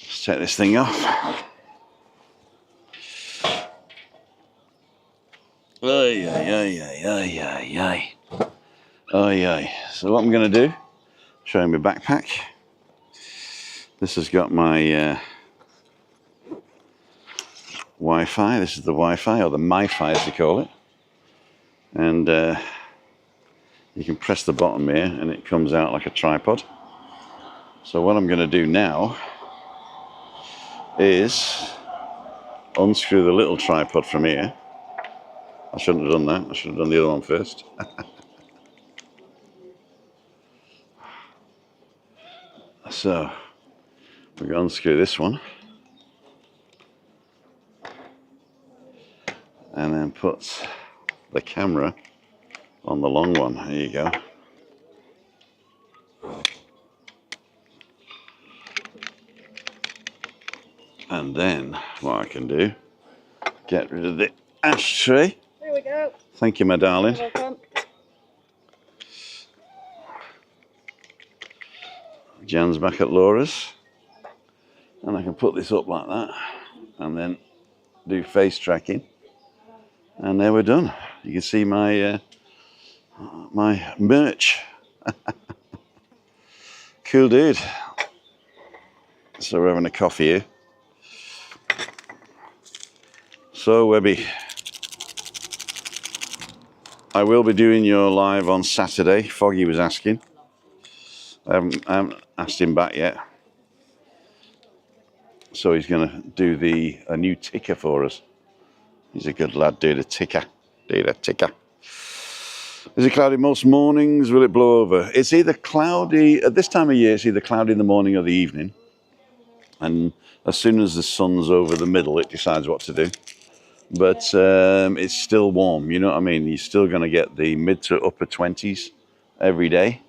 Let's take this thing off. Ay, ay, ay, ay, ay, ay, ay. Ay, ay. So what I'm going to do, show you my backpack. This has got my Wi-Fi. This is the Wi-Fi, or the Mi-Fi as they call it. And you can press the bottom here and it comes out like a tripod. So what I'm going to do now is unscrew the little tripod from here. I shouldn't have done that. I should have done the other one first. So we're going to unscrew this one. And then put the camera on the long one. There you go. And then what I can do, get rid of the ashtray. Here we go. Thank you, my darling. You're welcome. Jan's back at Laura's. And I can put this up like that and then do face tracking. And there we're done. You can see my my merch. Cool dude. So we're having a coffee here. So Webby, I will be doing your live on Saturday. Foggy was asking. I haven't asked him back yet. So he's going to do a new ticker for us. He's a good lad, do the ticker. Do the ticker. Is it cloudy most mornings? Will it blow over? It's either cloudy, at this time of year, it's either cloudy in the morning or the evening. And as soon as the sun's over the middle, it decides what to do. But it's still warm, you know what I mean? You're still going to get the mid to upper 20s every day.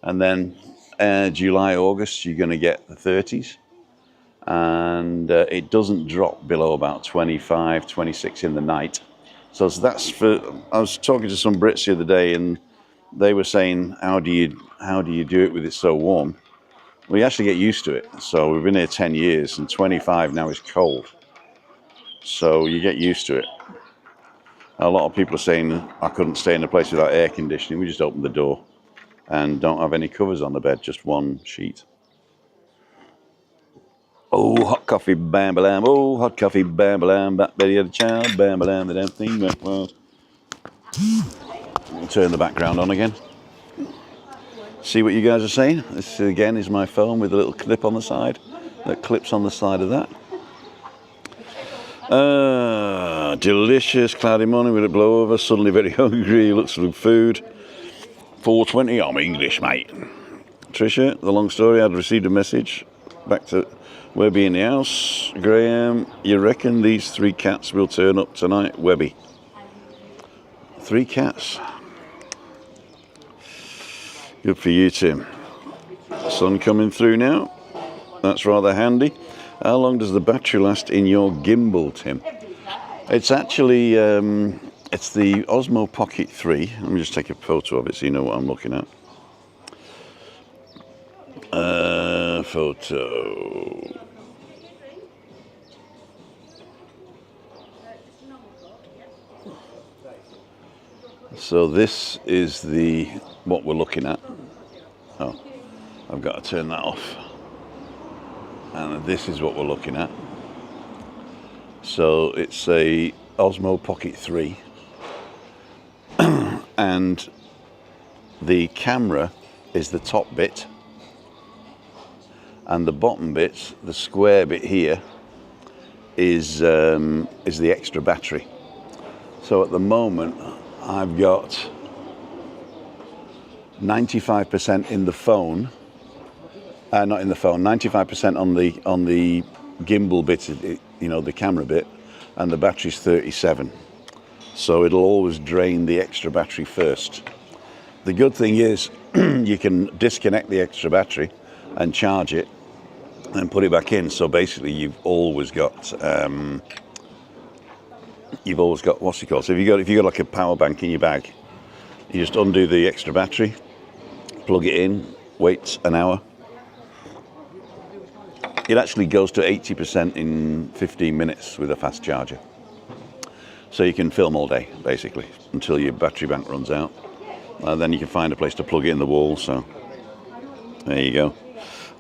And then July, August, you're going to get the 30s. And it doesn't drop below about 25, 26 in the night. So that's for, I was talking to some Brits the other day and they were saying, how do you do it with it so warm? We actually get used to it. So we've been here 10 years and 25 now is cold. So you get used to it. A lot of people are saying I couldn't stay in a place without air conditioning. We just open the door and don't have any covers on the bed, just one sheet. Oh, hot coffee, bam, bam. Oh, hot coffee, bam, bam. Back Betty had a child, bam, bam. The damn thing went wild. We'll turn the background on again. See what you guys are saying? This again is my phone with a little clip on the side that clips on the side of that. Delicious cloudy morning with a blow over. Suddenly very hungry. Looks for food. 4:20. I'm English, mate. Tricia, the long story. I'd received a message back to Webby in the house. Graham, you reckon these 3 cats will turn up tonight? Webby. 3 cats. Good for you, Tim. Sun coming through now. That's rather handy. How long does the battery last in your gimbal, Tim? It's actually, it's the Osmo Pocket 3. Let me just take a photo of it so you know what I'm looking at. Photo. So this is what we're looking at. Oh, I've got to turn that off. And this is what we're looking at. So it's a Osmo Pocket 3. And the camera is the top bit. And the bottom bit, the square bit here, is the extra battery. So at the moment, I've got 95% in the phone. Not in the phone. 95% on the gimbal bit, you know, the camera bit, and the battery's 37. So it'll always drain the extra battery first. The good thing is you can disconnect the extra battery and charge it and put it back in. So basically, you've always got what's it called? So if you got like a power bank in your bag, you just undo the extra battery, plug it in, wait an hour. It actually goes to 80% in 15 minutes with a fast charger. So you can film all day, basically, until your battery bank runs out. Then you can find a place to plug it in the wall, so there you go.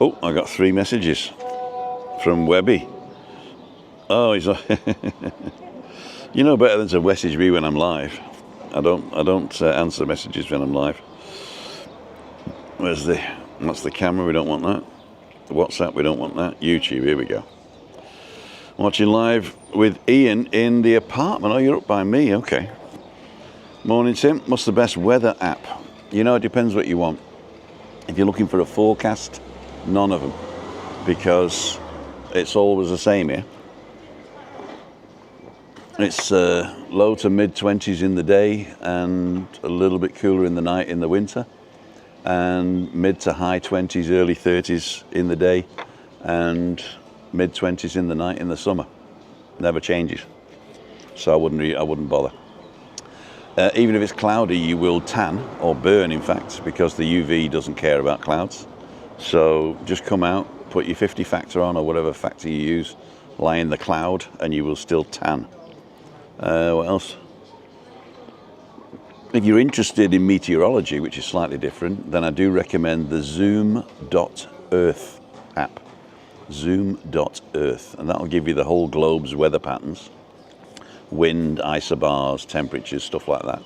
Oh, I got 3 messages from Webby. Oh, he's you know better than to message me when I'm live. I don't answer messages when I'm live. That's the camera, we don't want that. WhatsApp, we don't want that. YouTube, here we go. Watching live with Ian in the apartment. Oh, you're up by me, okay. Morning, Tim. What's the best weather app? You know, it depends what you want. If you're looking for a forecast, none of them. Because it's always the same here. It's low to mid-20s in the day and a little bit cooler in the night in the winter. And mid to high 20s, early 30s in the day, and mid 20s in the night in the summer. Never changes. So I wouldn't bother. Even if it's cloudy, you will tan or burn, in fact, because the UV doesn't care about clouds. So just come out, put your 50 factor on or whatever factor you use, lie in the cloud, and you will still tan. What else? If you're interested in meteorology, which is slightly different, then I do recommend the Zoom.Earth app. Zoom.Earth. And that'll give you the whole globe's weather patterns. Wind, isobars, temperatures, stuff like that.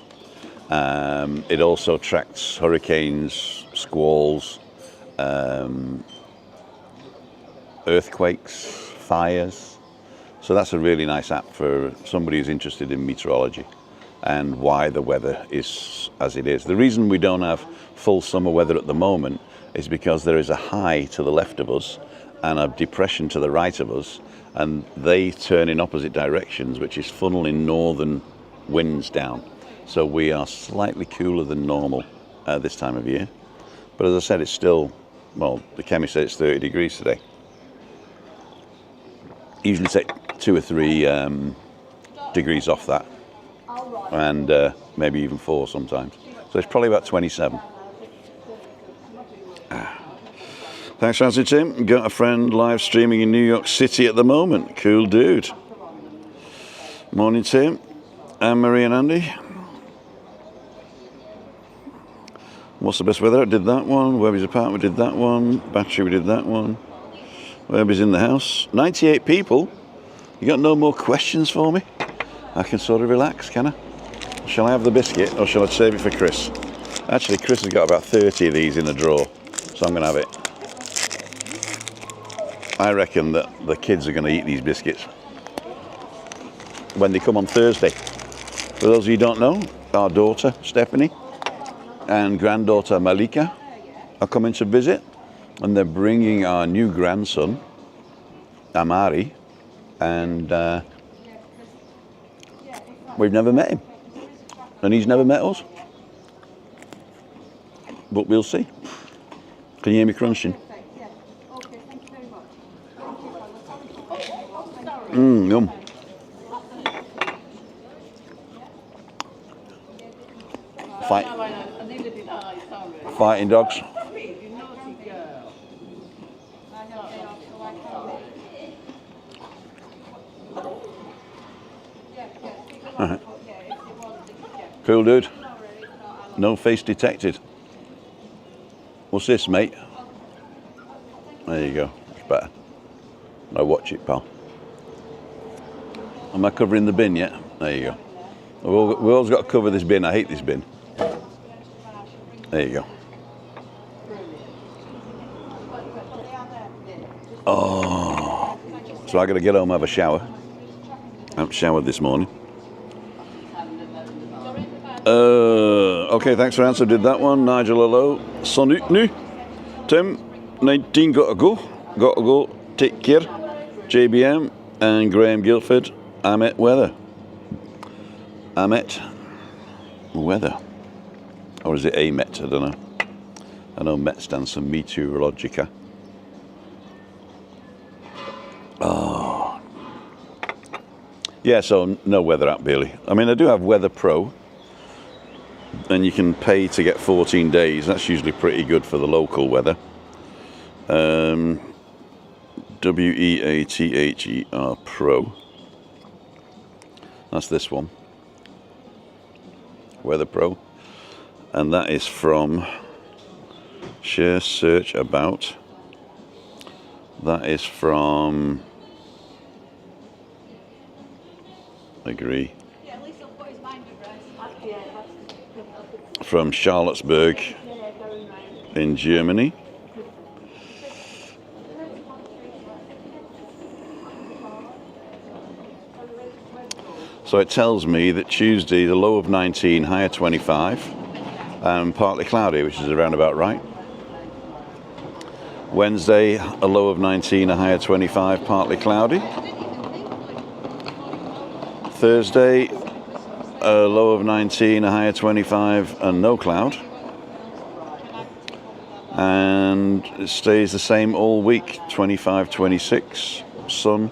It also tracks hurricanes, squalls, earthquakes, fires. So that's a really nice app for somebody who's interested in meteorology and why the weather is as it is. The reason we don't have full summer weather at the moment is because there is a high to the left of us and a depression to the right of us, and they turn in opposite directions, which is funneling northern winds down. So we are slightly cooler than normal this time of year. But as I said, it's still, well, the chemist said it's 30 degrees today. Usually take 2 or 3 degrees off that, and maybe even 4 sometimes. So it's probably about 27. Thanks for answering, Tim. Got a friend live streaming in New York City at the moment. Cool dude. Morning, Tim. Anne-Marie and Andy. What's the best weather? I did that one. Webby's apartment, we did that one. Battery, we did that one. Webby's in the house. 98 people. You got no more questions for me? I can sort of relax, can I? Shall I have the biscuit or shall I save it for Chris? Actually, Chris has got about 30 of these in a drawer, so I'm going to have it. I reckon that the kids are going to eat these biscuits when they come on Thursday. For those of you who don't know, our daughter, Stephanie, and granddaughter, Malika, are coming to visit, and they're bringing our new grandson, Amari, and we've never met him, and he's never met us, but we'll see. Can you hear me crunching? Yum. Fighting dogs. Cool dude. No face detected. What's this, mate? There you go. It's better. Now watch it, pal. Am I covering the bin yet? There you go. We've always got to cover this bin. I hate this bin. There you go. Oh. So I got to get home and have a shower. I haven't showered this morning. Okay, thanks for answer. Did that one. Nigel, hello. Sonic new. Tim, 19 gotta go. Take care. JBM and Graham Guildford. Amit Weather. Amit Weather. Or is it AMET? I don't know. I know MET stands for Meteorologica. Oh. Yeah, so no weather app really. I mean, I do have Weather Pro. And you can pay to get 14 days. That's usually pretty good for the local weather. WEATHER Pro. That's this one. Weather Pro. And that is from Share Search About. That is from Agree. From Charlottesburg in Germany. So it tells me that Tuesday, the low of 19, high of 25, and partly cloudy, which is around about right. Wednesday, a low of 19, a high of 25, partly cloudy. Thursday, a low of 19, a high of 25, and no cloud. And it stays the same all week, 25, 26, sun,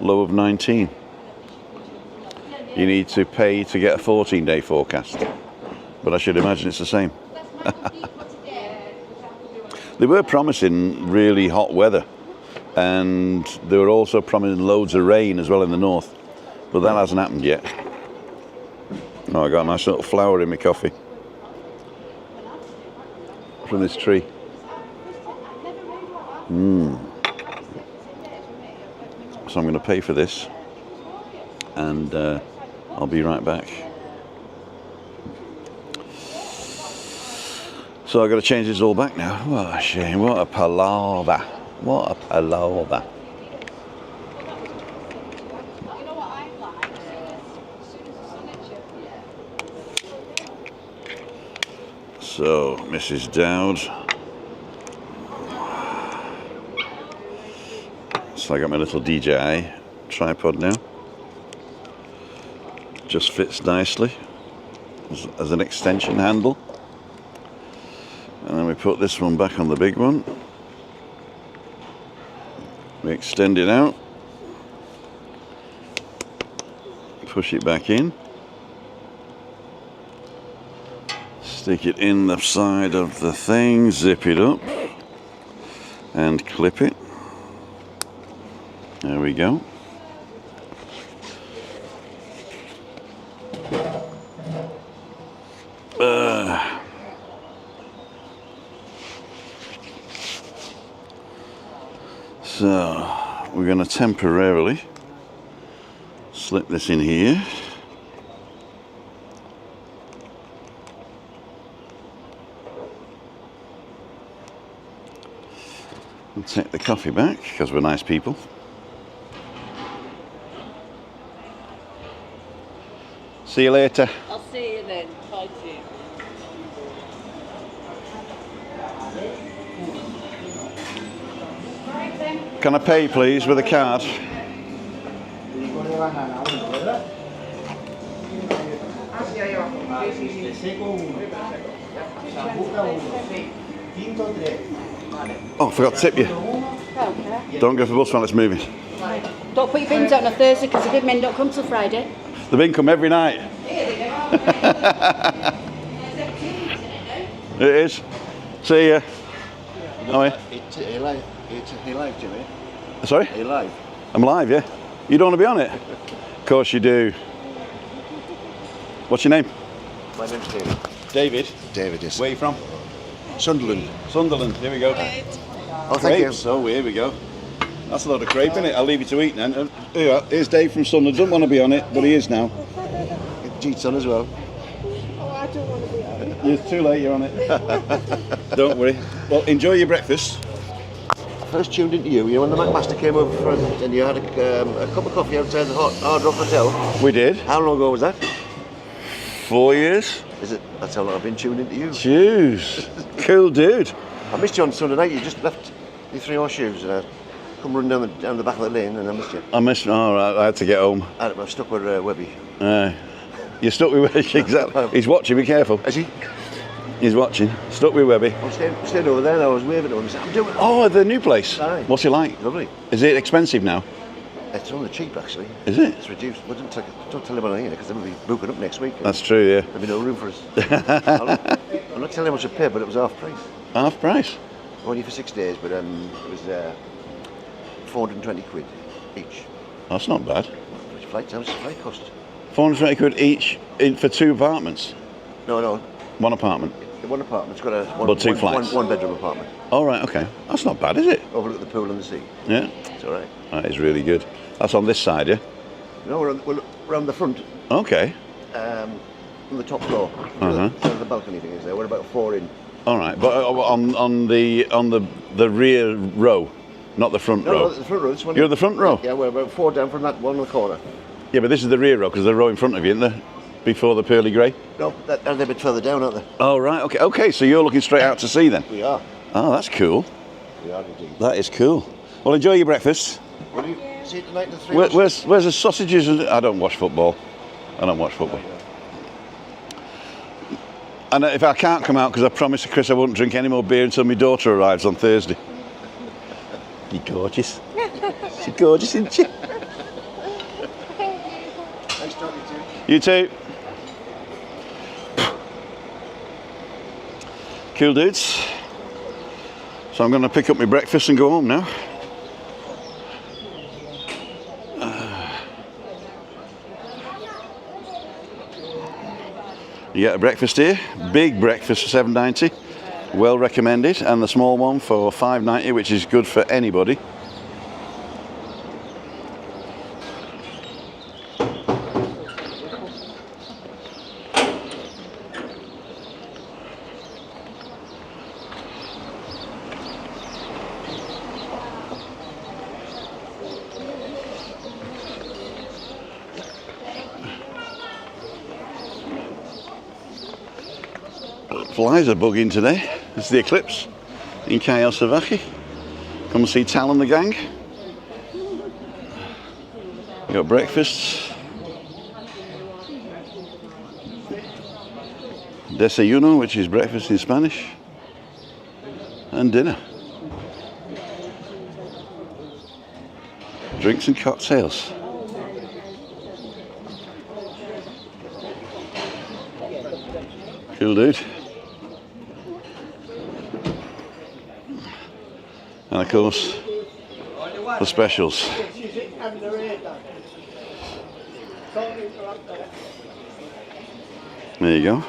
low of 19. You need to pay to get a 14-day forecast, but I should imagine it's the same. They were promising really hot weather, and they were also promising loads of rain as well in the north, but that hasn't happened yet. Oh, I got a nice little flower in my coffee from this tree. So I'm going to pay for this, and I'll be right back. So I've got to change this all back now. What a shame. What a palaver. What a palaver. So, Mrs. Dowd. So I got my little DJI tripod now. Just fits nicely as an extension handle. And then we put this one back on the big one. We extend it out. Push it back in. Stick it in the side of the thing, zip it up. and clip it. There we go. So we're going to temporarily slip this in here. And take the coffee back because we're nice people. See you later. I'll see you then. Bye to you. Can I pay, please, with a card? Oh, I forgot to tip you. Don't go for the bus while it's moving. Don't put your bins out on a Thursday because the big men don't come till Friday. The bin come every night. It is. See ya. Oh, yeah. It's live, Jimmy. Sorry? Are you live? I'm live, yeah. You don't want to be on it? Of course you do. What's your name? My name's David. David. David, yes. Where are you from? Sunderland. Sunderland. Here we go. Oh, thank you. Grapes. Oh, here we go. That's a lot of crepe in it. I'll leave you to eat then. Here you are. Here's Dave from Sunderland. Doesn't want to be on it, but he is now. Jeet's on as well. Oh, I don't want to be on it. It's too late. You're on it. Don't worry. Well, enjoy your breakfast. First tuned into you, when the McMaster came over for and you had a cup of coffee outside the Hard Rock Hotel. We did. How long ago was that? 4 years. Is it? That's how long I've been tuned into you. Jeez. Cool dude. I missed you on Sunday night. You just left your 3 horseshoes and I come running down the back of the lane and I missed you. I missed. Oh, right. I had to get home. I'm stuck with Webby. You're stuck with Webby. Exactly. He's watching. Be careful. Is he? He's watching. Stuck with Webby. I'm staying over there and I was waving at him and said, I'm doing it. Oh, the new place. Aye. What's it like? Lovely. Is it expensive now? It's on the cheap actually. Is it? It's reduced. Well, don't tell anyone here because they'll be booking up next week. That's true, yeah. There'll be no room for us. I'm not telling you how much I paid, but it was half price. Half price? Only for 6 days, but it was 420 quid each. That's not bad. Which flight? How much does the flight cost? 420 quid each for 2 apartments? No. 1 apartment? One apartment's got But 2 flats? One bedroom apartment. Oh, right, okay. That's not bad, is it? Overlook the pool and the sea. Yeah. It's all right. That is really good. That's on this side, yeah? No, we're on the front, Okay. on the top floor. So the balcony thing is there. We're about 4 in. All right, but on the rear row, not the front row. No, the front row. This one. You're the front row? Yeah, we're about 4 down from that one in the corner. Yeah, but this is the rear row because the row in front of you, isn't there? Before the pearly grey? No, they're a bit further down, aren't they? Oh, right, okay. Okay, so you're looking straight out to sea then? We are. Oh, that's cool. We are indeed. That is cool. Well, enjoy your breakfast. Will you see it tonight in the 3 Where's the sausages? I don't watch football. I don't watch football. And if I can't come out, because I promised Chris I wouldn't drink any more beer until my daughter arrives on Thursday. You're gorgeous. She's gorgeous, isn't she? Nice talking to you. You too. Cool dudes. So I'm going to pick up my breakfast and go home now. You get a breakfast here, big breakfast for $7.90, well recommended, and the small one for $5.90, which is good for anybody. Flies are bugging today. It's the eclipse in Cayo Savaki. Come and see Tal and the gang. You got breakfasts. Desayuno, which is breakfast in Spanish. And dinner. Drinks and cocktails. Cool dude. And of course, the specials. There you go.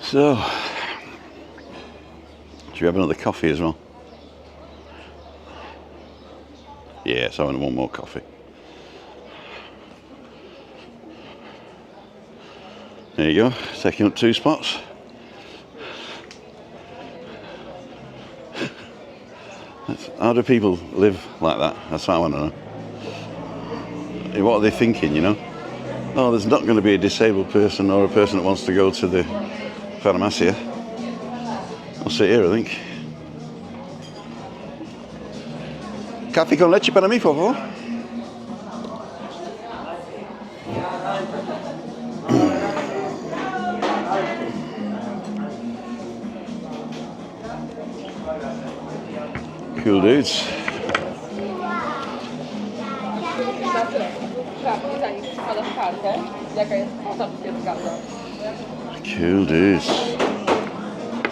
So, do you have another coffee as well? Yes, I want one more coffee. There you go, taking up 2 spots. How do people live like that? That's what I want to know. What are they thinking, you know? Oh, there's not going to be a disabled person or a person that wants to go to the farmacia. I'll sit here, I think. Café con leche para mí, por favor. Cool dudes. Cool dudes.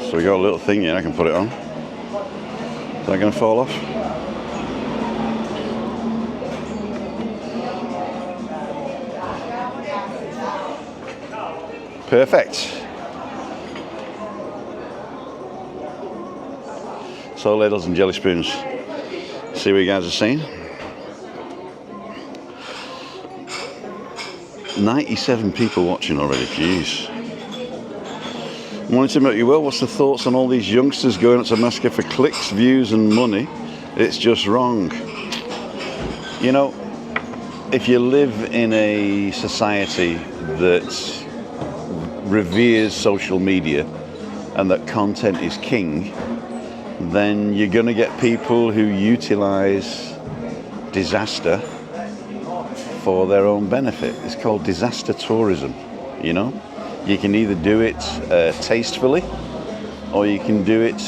So we got a little thing here, I can put it on. Is that going to fall off? Perfect. So ladles and jelly spoons. See what you guys are saying. 97 people watching already, jeez. Wanted to make you well, what's the thoughts on all these youngsters going up to Masca for clicks, views and money? It's just wrong. You know, if you live in a society that reveres social media and that content is king, then you're going to get people who utilize disaster for their own benefit. It's called disaster tourism, you know? You can either do it tastefully, or you can do it,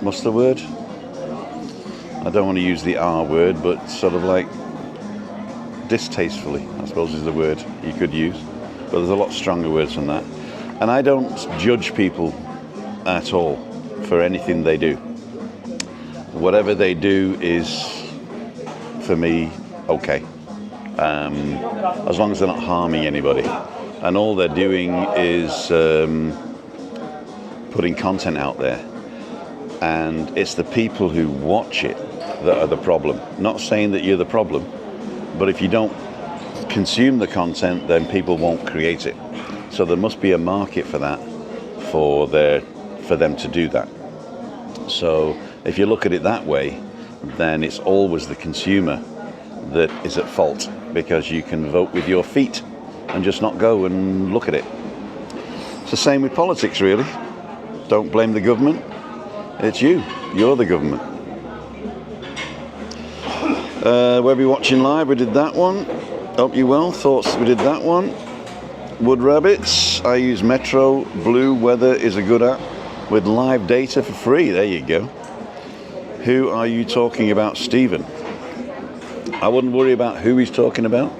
what's the word? I don't want to use the R word, but sort of like distastefully, I suppose is the word you could use. But there's a lot stronger words than that. And I don't judge people at all for anything they do. Whatever they do is, for me, okay. As long as they're not harming anybody. And all they're doing is putting content out there. And it's the people who watch it that are the problem. Not saying that you're the problem, but if you don't consume the content, then people won't create it. So there must be a market for that, for them to do that. So if you look at it that way, then it's always the consumer that is at fault, because you can vote with your feet and just not go and look at it. It's the same with politics, really. Don't blame the government. It's you. You're the government. Webby watching live, we did that one. Hope you well. Thoughts, we did that one. Wood Rabbits, I use Metro. Blue Weather is a good app with live data for free. There you go. Who are you talking about, Stephen? I wouldn't worry about who he's talking about.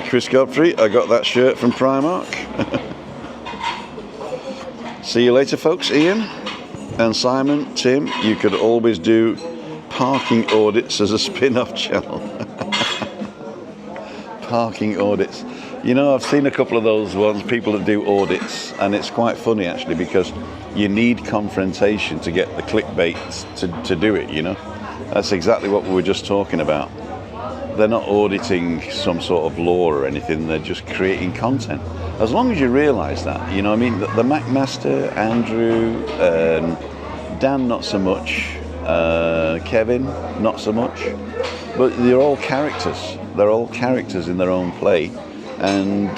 Chris Godfrey, I got that shirt from Primark. See you later, folks. Ian and Simon, Tim, you could always do parking audits as a spin-off channel. Parking audits. You know, I've seen a couple of those ones, people that do audits, and it's quite funny actually, because you need confrontation to get the clickbait to do it, you know. That's exactly what we were just talking about. They're not auditing some sort of law or anything, they're just creating content. As long as you realise that, you know what I mean? The McMaster, Andrew, Dan not so much, Kevin not so much, but they're all characters. They're all characters in their own play. And,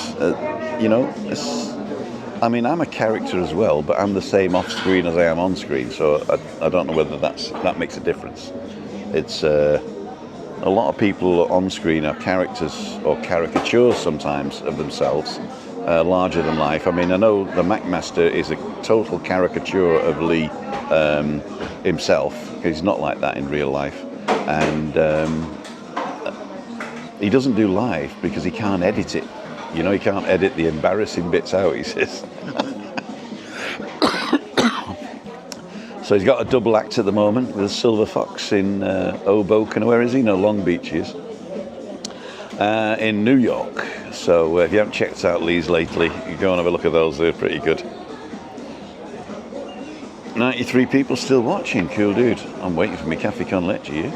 you know, I mean, I'm a character as well, but I'm the same off screen as I am on screen, so I don't know whether that makes a difference. It's a lot of people on screen are characters or caricatures sometimes of themselves, larger than life. I mean, I know the McMaster is a total caricature of Lee himself, because he's not like that in real life. And he doesn't do live because he can't edit it. You know, he can't edit the embarrassing bits out, he says. So he's got a double act at the moment with Silver Fox in Hoboken. Where is he? No, Long Beach he is. In New York. So if you haven't checked out Lee's lately, you go and have a look at those. They're pretty good. 93 people still watching. Cool, dude. I'm waiting for my cafe con leche here,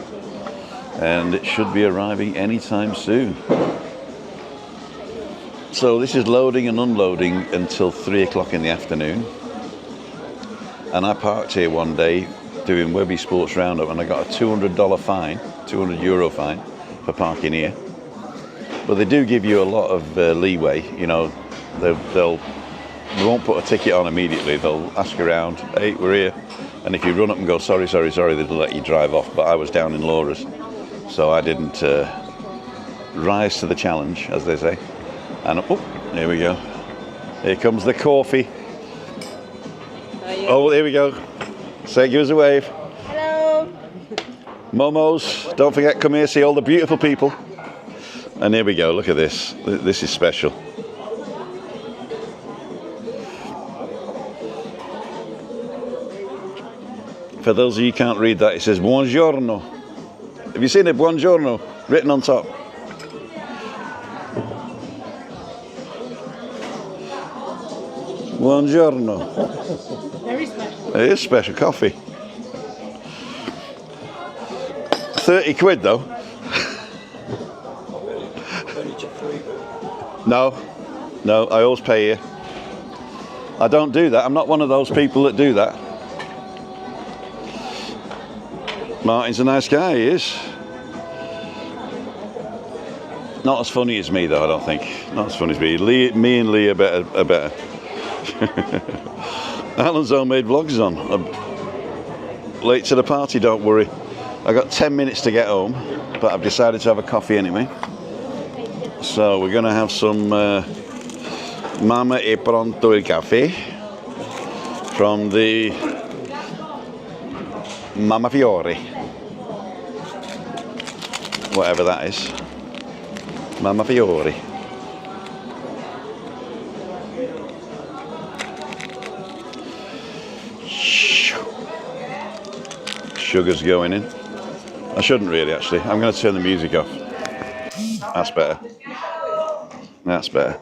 and it should be arriving anytime soon. So this is loading and unloading until 3 o'clock in the afternoon. And I parked here one day doing WEBBY Sports Roundup, and I got a $200 fine, €200 fine for parking here. But they do give you a lot of leeway. You know, they won't put a ticket on immediately. They'll ask around, hey, we're here. And if you run up and go, sorry, they'll let you drive off. But I was down in Laura's, so I didn't rise to the challenge, as they say. And oh, here we go. Here comes the coffee. Oh, here we go. Say, give us a wave. Hello. Momos, don't forget, come here, see all the beautiful people. And here we go, look at this. This is special. For those of you who can't read that, it says buongiorno. Have you seen it? Buongiorno, written on top. Buongiorno. Very special. It is special coffee. 30 quid though. No, I always pay here. I don't do that. I'm not one of those people that do that. Martin's a nice guy, he is. Not as funny as me though, I don't think. Not as funny as me. Me and Lee are better. Alan's homemade vlogs on. I'm late to the party, don't worry. I got 10 minutes to get home, but I've decided to have a coffee anyway. So we're going to have some Mama e Pronto il Caffè from the Mama Fiore. Whatever that is. Mama Fiore. Sugar's going in. I shouldn't really, actually. I'm going to turn the music off. That's better. That's better.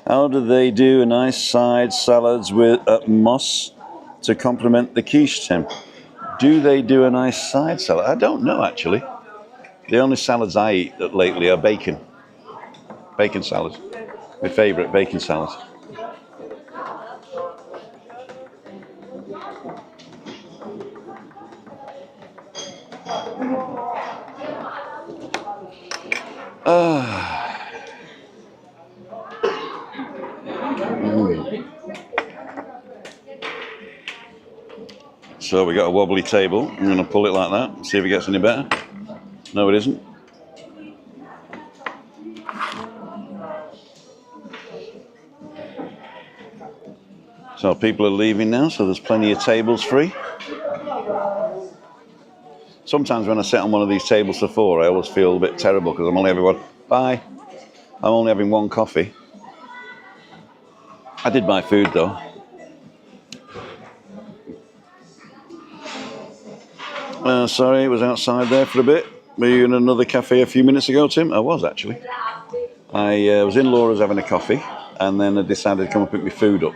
How do they do a nice side salads with moss to complement the quiche, Tim? Do they do a nice side salad? I don't know, actually. The only salads I eat lately are bacon. Bacon salad. My favourite, bacon salad. So we got a wobbly table. I'm going to pull it like that, see if it gets any better. No, it isn't. So people are leaving now, so there's plenty of tables free. Sometimes when I sit on one of these tables for four, I always feel a bit terrible because I'm only having one. Bye. I'm only having one coffee. I did buy food though. Sorry, it was outside there for a bit. Were you in another cafe a few minutes ago, Tim? I was actually. I was in Laura's having a coffee, and then I decided to come and pick my food up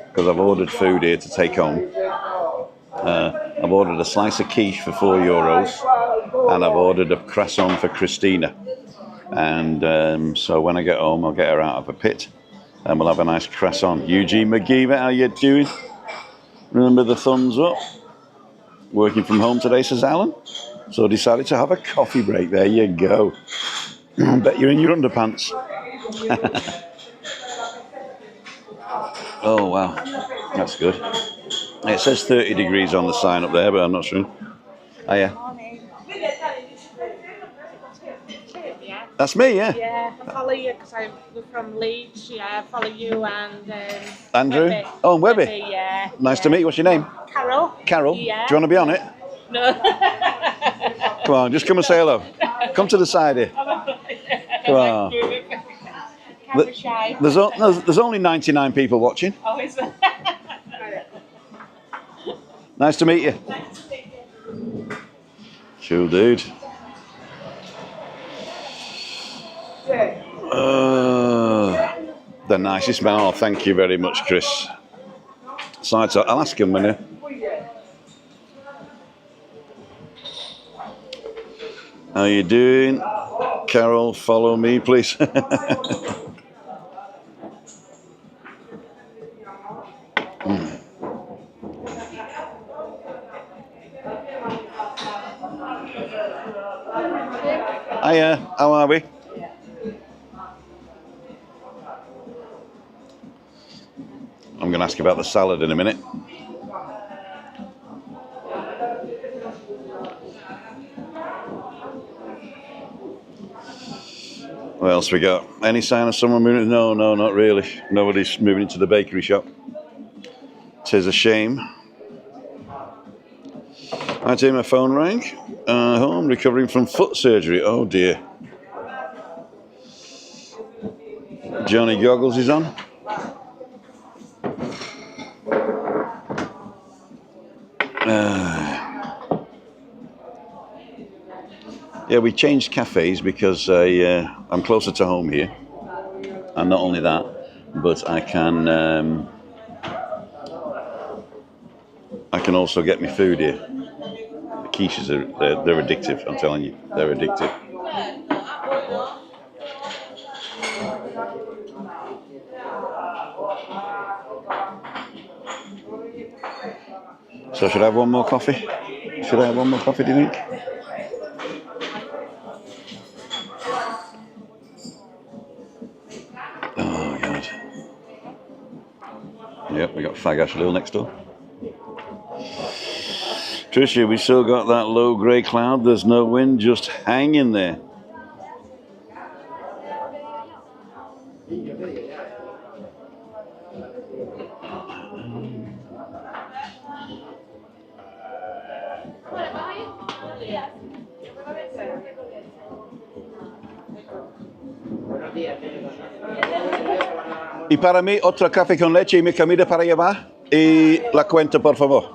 because I've ordered food here to take home. I've ordered a slice of quiche for €4, and I've ordered a croissant for Christina. And so when I get home, I'll get her out of a pit, and we'll have a nice croissant. Eugene McGeever, how you doing? Remember the thumbs up? Working from home today, says Alan. So I decided to have a coffee break. There you go. I bet you're in your underpants. Oh, wow. That's good. It says 30 degrees on the sign up there, but I'm not sure. Oh, yeah. That's me, yeah. Yeah, I follow you because I'm from Leeds. Yeah, I follow you and Andrew? WEBBY. Oh, and WEBBY. WEBBY, yeah. Nice to meet you. What's your name? Carol. Carol? Yeah. Do you want to be on it? No. Come on, just come and say hello. Come to the side here. Wow. Camera shy. There's only 99 people watching. Oh, is it? Nice to meet you. Cool, dude. The nicest man. Oh, thank you very much, Chris. So I'll ask him when. How you doing, Carol? Follow me, please. Hiya, how are we? I'm going to ask about the salad in a minute. What else we got? Any sign of someone moving? No, not really. Nobody's moving into the bakery shop. Tis a shame. I tell you, my phone rang. Home, recovering from foot surgery. Oh dear. Johnny Goggles is on. Yeah, we changed cafes because I'm closer to home here, and not only that, but I can also get my food here. The quiches they're addictive. I'm telling you, they're addictive. So should I have one more coffee? Should I have one more coffee, do you think? Oh, God. Yep, we got Fag Ashley next door. Tricia, we still got that low grey cloud. There's no wind, just hanging there. Y para mí, otro café con leche y mi comida para llevar. Y la cuenta, por favor.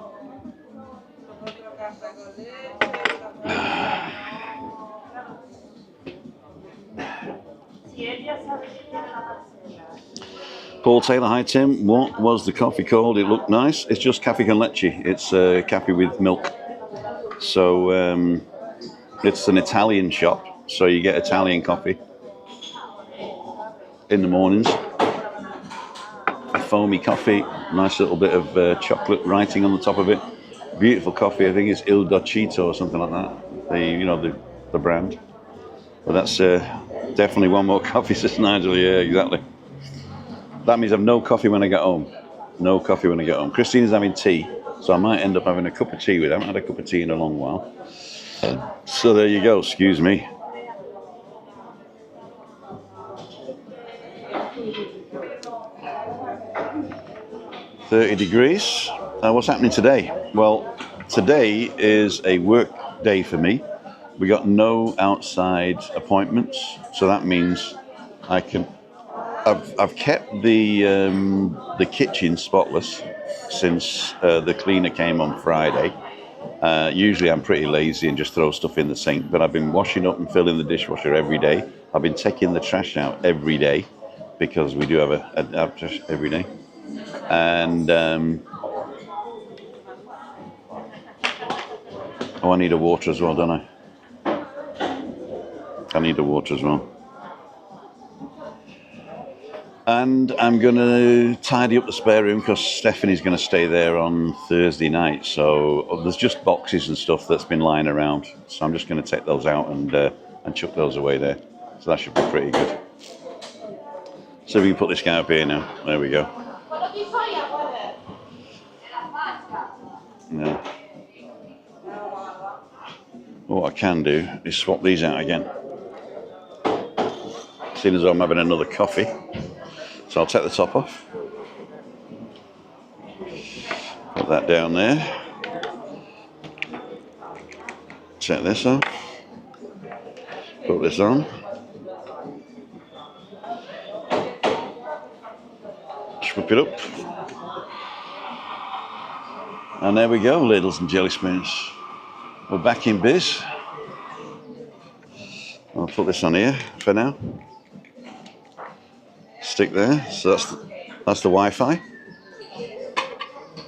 Paul Taylor, hi Tim. What was the coffee called? It looked nice. It's just cafe con leche. It's coffee with milk. So it's an Italian shop. So you get Italian coffee in the mornings. A foamy coffee, nice little bit of chocolate writing on the top of it. Beautiful coffee. I think it's Il Docito or something like that. The brand. But that's definitely one more coffee, says Nigel. Yeah, exactly. That means I've no coffee when I get home. No coffee when I get home. Christine's having tea, so I might end up having a cup of tea with her. I haven't had a cup of tea in a long while. So there you go, excuse me. .30 degrees. What's happening today? Well, today is a work day for me. We got no outside appointments, so that means I can. I've kept the kitchen spotless since the cleaner came on Friday. Usually I'm pretty lazy and just throw stuff in the sink, but I've been washing up and filling the dishwasher every day. I've been taking the trash out every day because we do have a trash every day. And I need a water as well, don't I? I need a water as well. And I'm going to tidy up the spare room because Stephanie's going to stay there on Thursday night. So there's just boxes and stuff that's been lying around. So I'm just going to take those out and chuck those away there. So that should be pretty good. So we can put this guy up here now. There we go. Yeah. What I can do is swap these out again. Seeing as though I'm having another coffee. So I'll take the top off. Put that down there. Take this off. Put this on. whip it up. And there we go, ladles and jelly spoons. We're back in biz. I'll put this on here for now. Stick there. So that's the Wi-Fi.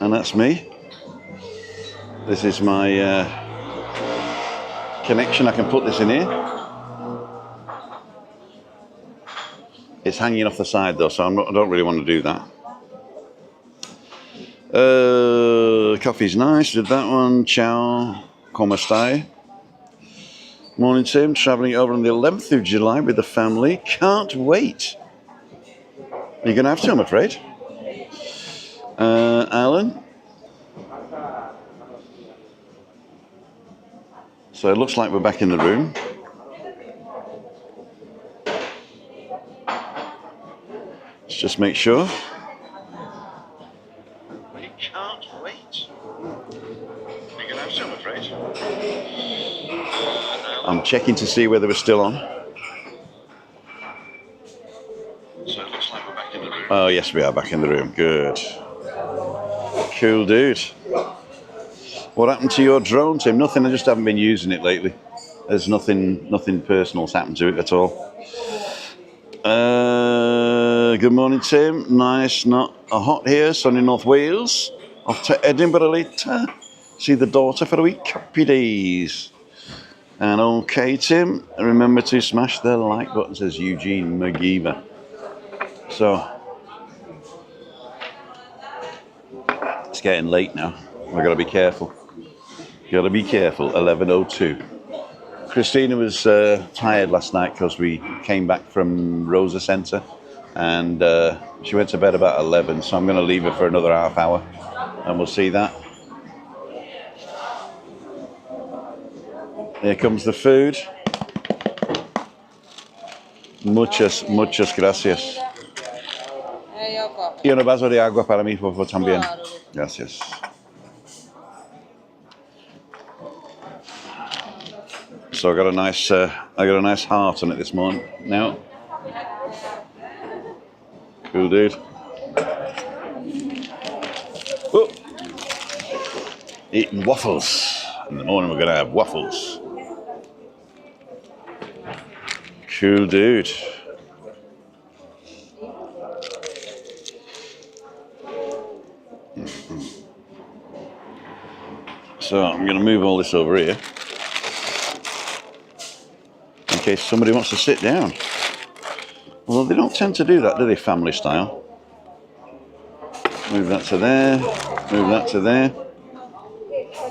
And that's me. This is my connection. I can put this in here. It's hanging off the side though, so I don't really want to do that. Coffee's nice. Did that one. Ciao. Como stai? Morning, Tim. Travelling over on the 11th of July with the family. Can't wait. You're going to have to, I'm afraid. Alan. So it looks like we're back in the room. Let's just make sure. We can't wait. You're going to have to, I'm afraid. I'm checking to see whether we're still on. So it looks like we're back in the room. Oh, yes, we are back in the room. Good. Cool, dude. What happened to your drone, Tim? Nothing. I just haven't been using it lately. There's nothing personal's happened to it at all. Good morning, Tim. Nice, not a hot here. Sunny North Wales. Off to Edinburgh later. See the daughter for a week. Happy days. And okay, Tim. Remember to smash the like button, says Eugene McGeever. So it's getting late now. We've got to be careful. Got to be careful. 11:02. Christina was tired last night because we came back from Rosa Centre, and she went to bed about 11. So I'm going to leave her for another half hour, and we'll see that. Here comes the food. Muchas gracias. Y un vaso de agua para mí, por favor, también. Gracias. So I got a nice heart on it this morning. Now, cool, dude. Oh. Eating waffles. In the morning, we're gonna have waffles. Cool, dude. So I'm gonna move all this over here. In case somebody wants to sit down. Although they don't tend to do that, do they, family style? Move that to there, move that to there.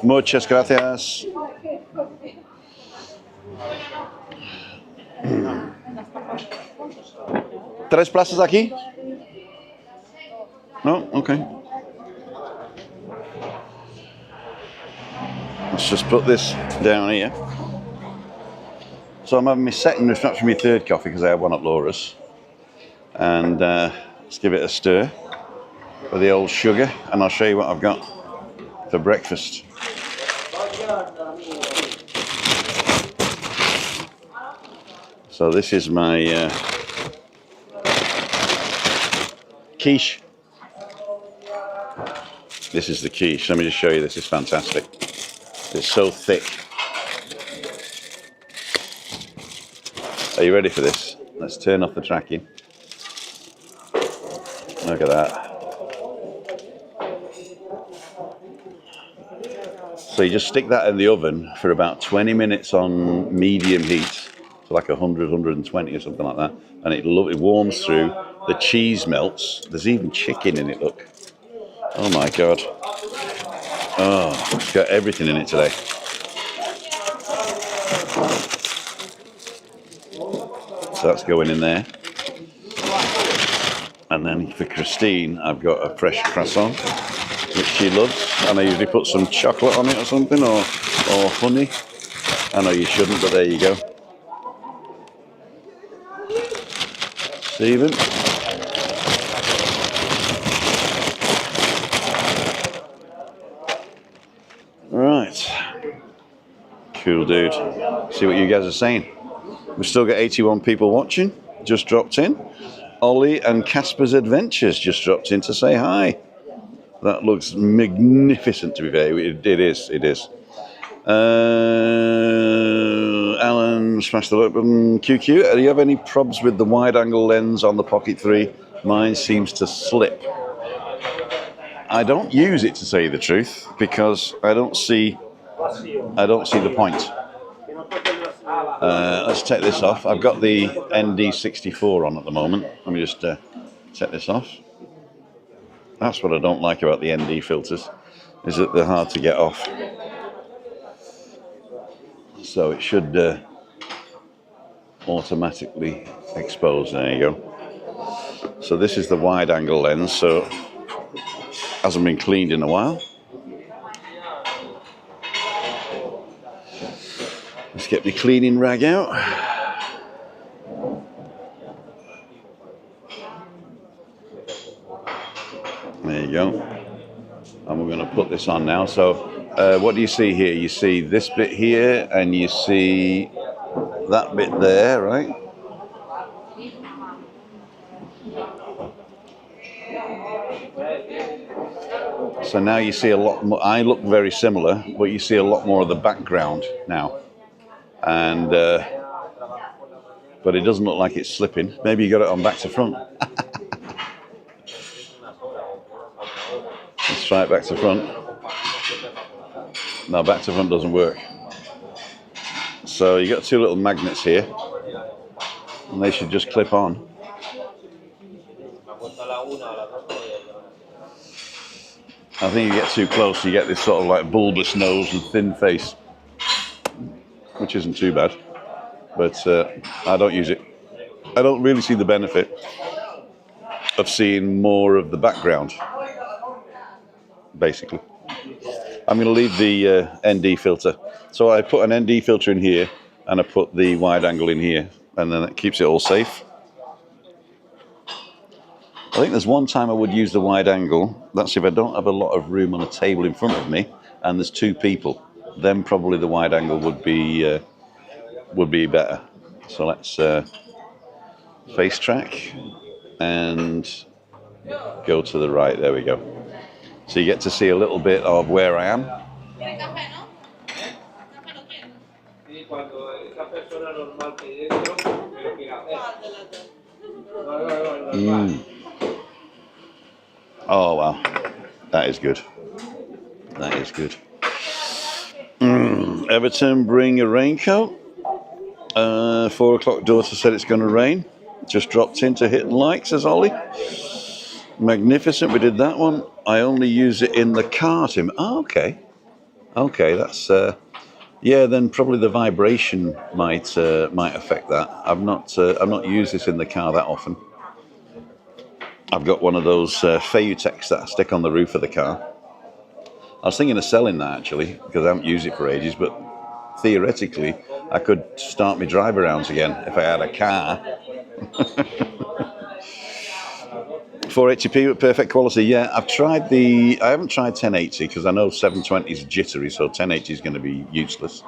Muchas gracias. ¿Tres plazas aquí? No? Okay. Let's just put this down here. So I'm having my second, it's actually my third coffee because I had one at Laura's. And let's give it a stir with the old sugar, and I'll show you what I've got for breakfast. So this is my quiche. This is the quiche. Let me just show you. This is fantastic. It's so thick. Are you ready for this? Let's turn off the tracking. Look at that. So you just stick that in the oven for about 20 minutes on medium heat, to like 100, 120 or something like that. And it warms through, the cheese melts. There's even chicken in it, look. Oh my God. Oh, it's got everything in it today. So that's going in there. And then for Christine, I've got a fresh croissant, which she loves. And I usually put some chocolate on it or something, or honey. I know you shouldn't, but there you go. Stephen. Right. Cool, dude. See what you guys are saying. We've still got 81 people watching. Just dropped in. Ollie and Casper's Adventures just dropped in to say hi. That looks magnificent, to be fair. It is. Alan smashed the like button. QQ, do you have any probs with the wide-angle lens on the Pocket 3? Mine seems to slip. I don't use it, to say the truth, because I don't see the point. Let's take this off. I've got the ND64 on at the moment. Let me just take this off. That's what I don't like about the ND filters, is that they're hard to get off. So it should automatically expose. There you go. So this is the wide angle lens, so hasn't been cleaned in a while. Let's get my cleaning rag out. There you go. And we're going to put this on now. So what do you see here? You see this bit here and you see that bit there, right? So now you see a lot more. I look very similar, but you see a lot more of the background now. And but it doesn't look like it's slipping. Maybe you got it on back to front. Let's try it back to front. No, back to front doesn't work. So you got two little magnets here, and they should just clip on. I think you get too close, you get this sort of like bulbous nose and thin face, which isn't too bad, but I don't use it. I don't really see the benefit of seeing more of the background, basically. I'm going to leave the ND filter. So I put an ND filter in here, and I put the wide angle in here, and then it keeps it all safe. I think there's one time I would use the wide angle. That's if I don't have a lot of room on a table in front of me, and there's two people. Then probably the wide angle would be better. So let's face track and go to the right. There we go. So you get to see a little bit of where I am. Oh wow, that is good. That is good. Everton bring a raincoat. 4 o'clock daughter said it's going to rain. Just dropped in to hit and like, says Ollie. Magnificent, we did that one. I only use it in the car, Tim. Oh, okay. Okay, that's yeah, then probably the vibration might affect that. I've not used this in the car that often. I've got one of those Fayutex that I stick on the roof of the car. I was thinking of selling that actually, because I haven't used it for ages, but theoretically I could start my drive arounds again if I had a car. 480p with perfect quality. Yeah, I haven't tried 1080 because I know 720 is jittery, so 1080 is going to be useless.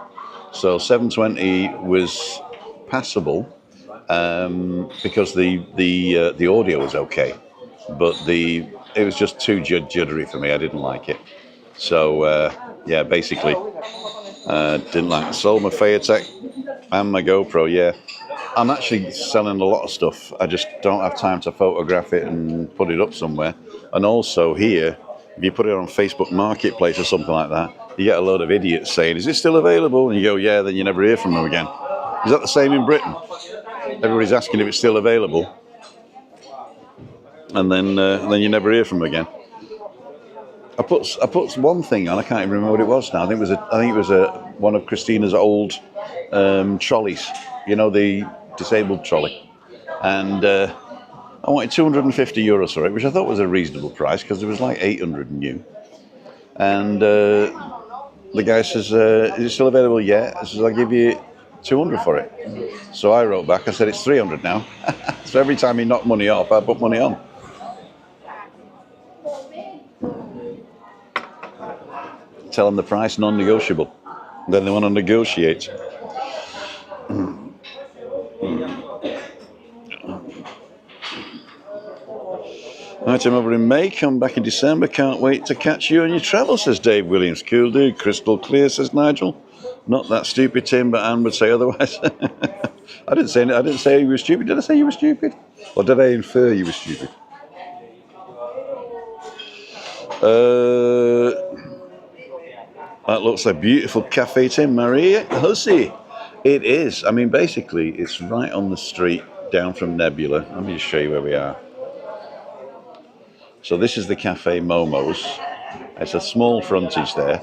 So 720 was passable because the audio was okay, but it was just too juddery for me. I didn't like it. So yeah, basically didn't like it. Sold my Fayetech and my GoPro. Yeah, I'm actually selling a lot of stuff. I just don't have time to photograph it and put it up somewhere. And also here, if you put it on Facebook Marketplace or something like that, you get a load of idiots saying, "Is it still available?" And you go, "Yeah." Then you never hear from them again. Is that the same in Britain? Everybody's asking if it's still available, and then you never hear from them again. I put one thing on. I can't even remember what it was now. I think it was one of Christina's old trolleys. You know, the disabled trolley, and I wanted €250 for it, which I thought was a reasonable price because it was like 800 new. And the guy says, "Is it still available?" "Yeah." I says, "I'll give you 200 for it." So I wrote back. I said, "It's 300 now." So every time he knocked money off, I put money on. Tell them the price non-negotiable. Then they want to negotiate. Right, I'm over in May, come back in December, can't wait to catch you on your travel, says Dave Williams. Cool dude, crystal clear, says Nigel. Not that stupid, Tim, but Anne would say otherwise. I didn't say you were stupid. Did I say you were stupid? Or did I infer you were stupid? That looks like a beautiful cafe, Tim. Maria Hussey. It is. I mean, basically, it's right on the street down from Nebula. Let me just show you where we are. So this is the cafe Momos. It's a small frontage there.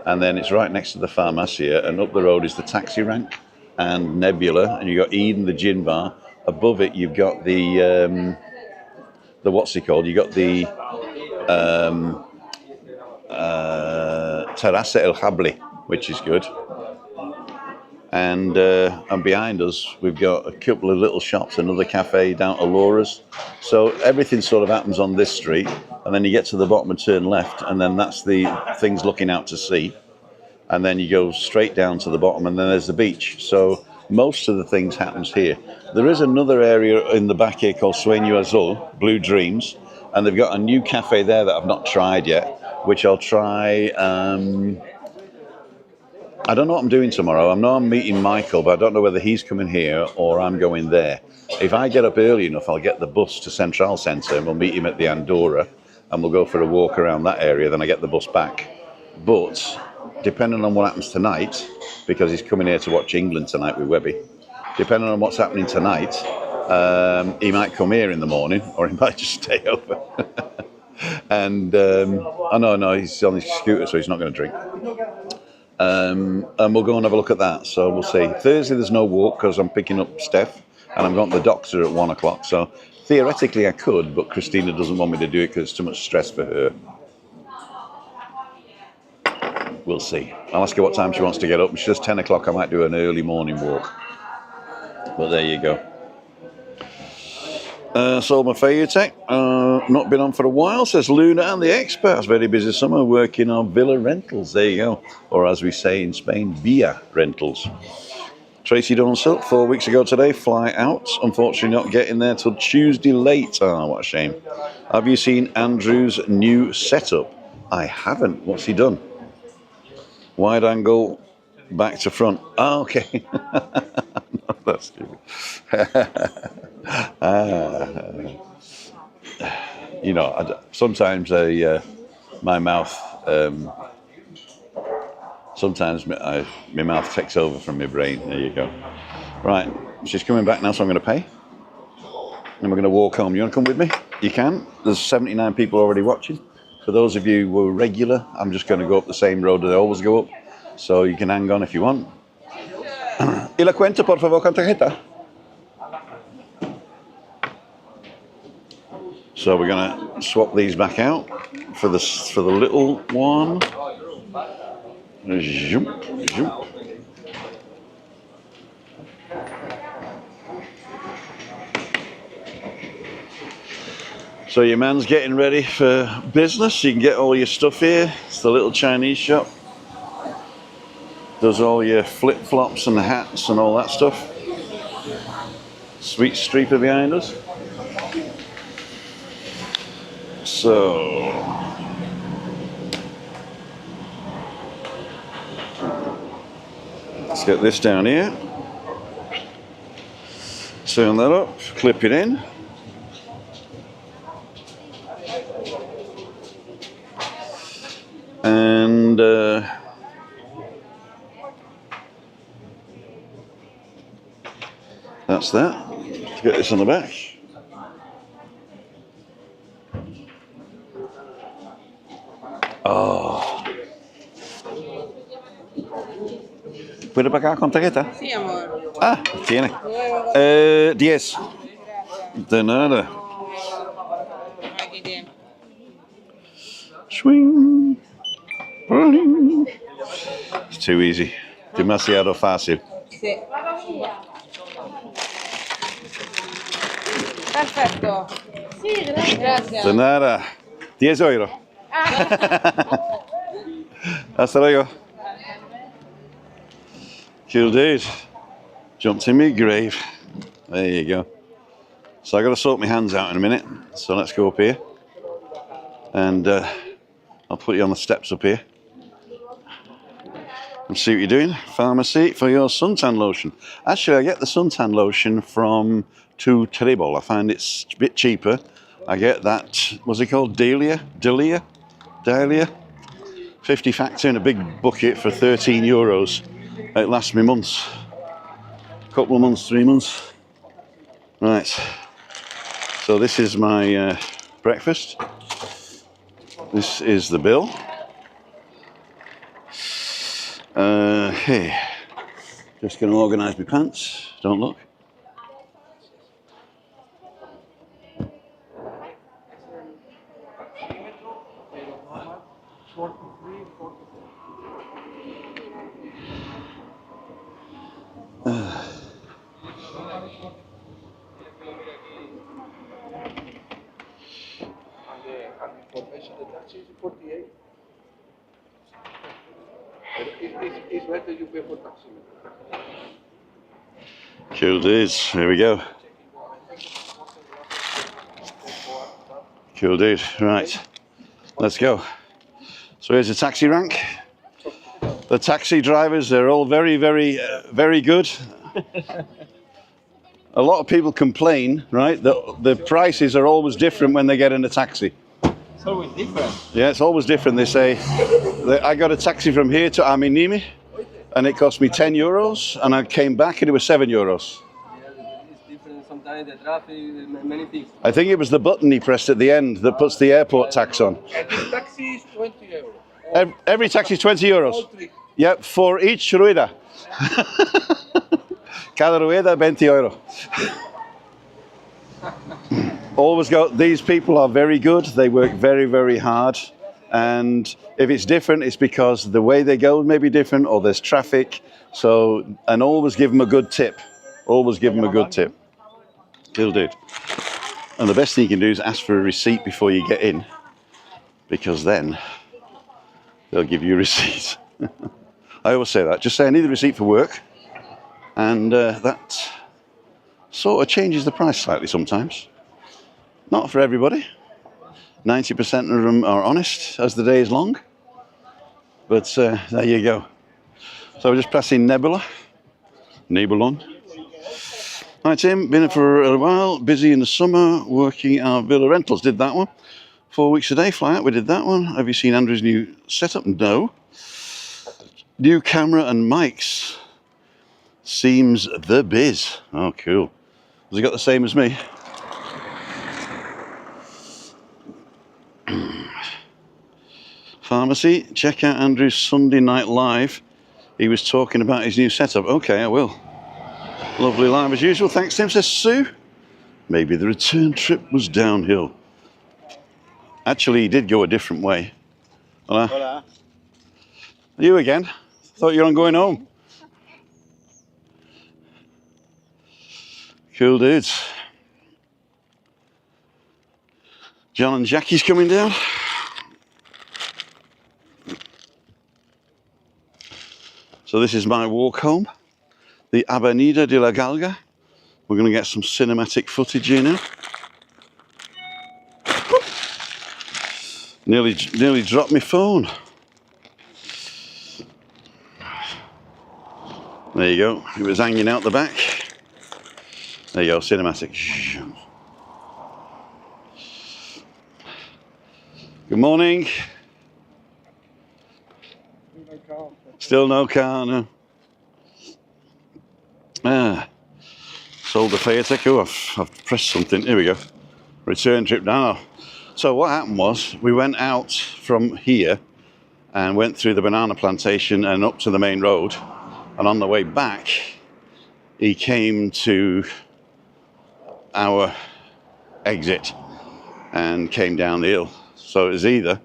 And then it's right next to the Pharmacia. And up the road is the taxi rank and Nebula. And you've got Eden, the gin bar. Above it, you've got the what's it called? You've got the Terraza El Habli, which is good. And behind us, we've got a couple of little shops, another cafe down to Laura's. So everything sort of happens on this street, and then you get to the bottom and turn left, and then that's the things looking out to sea. And then you go straight down to the bottom, and then there's the beach. So most of the things happens here. There is another area in the back here called Sueño Azul, Blue Dreams, and they've got a new cafe there that I've not tried yet, which I'll try. I don't know what I'm doing tomorrow. I know I'm meeting Michael, but I don't know whether he's coming here or I'm going there. If I get up early enough, I'll get the bus to Central Centre and we'll meet him at the Andorra and we'll go for a walk around that area, then I get the bus back. But depending on what happens tonight, because he's coming here to watch England tonight with Webby, depending on what's happening tonight, he might come here in the morning or he might just stay over. And oh no, he's on his scooter, so he's not going to drink. And we'll go and have a look at that. So we'll see. Thursday there's no walk because I'm picking up Steph and I'm going to the doctor at 1 o'clock. So theoretically I could, but Christina doesn't want me to do it because it's too much stress for her. We'll see. I'll ask her what time she wants to get up. She says 10 o'clock. I might do an early morning walk. But there you go. Sold my Fayutech. Not been on for a while, says Luna and the Experts. Very busy summer working on villa rentals. There you go. Or as we say in Spain, villa rentals. Tracy Donsil, 4 weeks ago today, fly out. Unfortunately not getting there till Tuesday late. Oh, what a shame. Have you seen Andrew's new setup? I haven't. What's he done? Wide angle, back to front. Oh, okay. That's stupid. You know, sometimes my mouth, sometimes my mouth takes over from my brain. There you go. Right, she's coming back now, so I'm going to pay. And we're going to walk home. You want to come with me? You can. There's 79 people already watching. For those of you who are regular, I'm just going to go up the same road that I always go up. So you can hang on if you want. ¿Y la cuenta, por favor, con tarjeta? So we're going to swap these back out for the little one. Zoom, zoom. So your man's getting ready for business. You can get all your stuff here. It's the little Chinese shop. Does all your flip-flops and hats and all that stuff. Sweet streeper behind us. So let's get this down here. Turn that up, clip it in. And that's that. Let's get this on the back. Oh. ¿Puede pagar con tarjeta? Sí, amor. Ah, tiene. 10. De nada. Aquí tiene. Swing. Rolling. It's too easy. Demasiado fácil. Sí. Perfecto. Sí, gracias. De nada. 10 euros. Hasta luego. Cool dude. Jumped in my grave. There you go. So I got to sort my hands out in a minute. So let's go up here. and I'll put you on the steps up here and see what you're doing. Pharmacy for your suntan lotion. Actually, I get the suntan lotion from Tu Tribol. I find it's a bit cheaper. I get that, what's it called? Dahlia? 50 factor in a big bucket for €13. It lasts me months. Couple of months, 3 months. Right. So this is my breakfast. This is the bill. Hey, just going to organise my pants. Don't look. Cool dudes, here we go. Cool dude, right, let's go. So here's the taxi rank. The taxi drivers, they're all very, very, very good. A lot of people complain, right, that the prices are always different when they get in a taxi. It's always different. Yeah, it's always different. They say, I got a taxi from here to Aminimi, and it cost me €10, and I came back and it was €7. Yeah, it's different. Sometimes the traffic, many things. I think it was the button he pressed at the end that puts the airport tax on. And this taxi is €20. Every taxi is €20. All three. Yep, for each rueda. Cada rueda, €20. Always go, these people are very good. They work very, very hard. And if it's different, it's because the way they go may be different or there's traffic. So, and always give them a good tip. Always give them a good tip. He'll do it. And the best thing you can do is ask for a receipt before you get in, because then they'll give you a receipt. I always say that. Just say I need a receipt for work. And that sort of changes the price slightly sometimes. Not for everybody. 90% of them are honest as the day is long. But there you go. So we're just passing Nebulon. Hi Tim, been here for a while, busy in the summer, working our villa rentals. Did that one. 4 weeks a day, fly out, we did that one. Have you seen Andrew's new setup? No. New camera and mics. Seems the biz. Oh, cool. Has he got the same as me? Pharmacy, check out Andrew's Sunday Night Live. He was talking about his new setup. Okay, I will. Lovely live as usual. Thanks, Tim, says Sue. Maybe the return trip was downhill. Actually, he did go a different way. Hola. Hola. You again? Thought you were on going home. Cool dudes. John and Jackie's coming down. So this is my walk home. The Avenida de la Galga. We're going to get some cinematic footage here now. Nearly dropped my phone. There you go. It was hanging out the back. There you go, cinematic. Good morning. Still no car, no. Sold the Fiat. Oh, I've pressed something. Here we go. Return trip now. So what happened was we went out from here and went through the banana plantation and up to the main road. And on the way back, he came to our exit and came down the hill. So it was either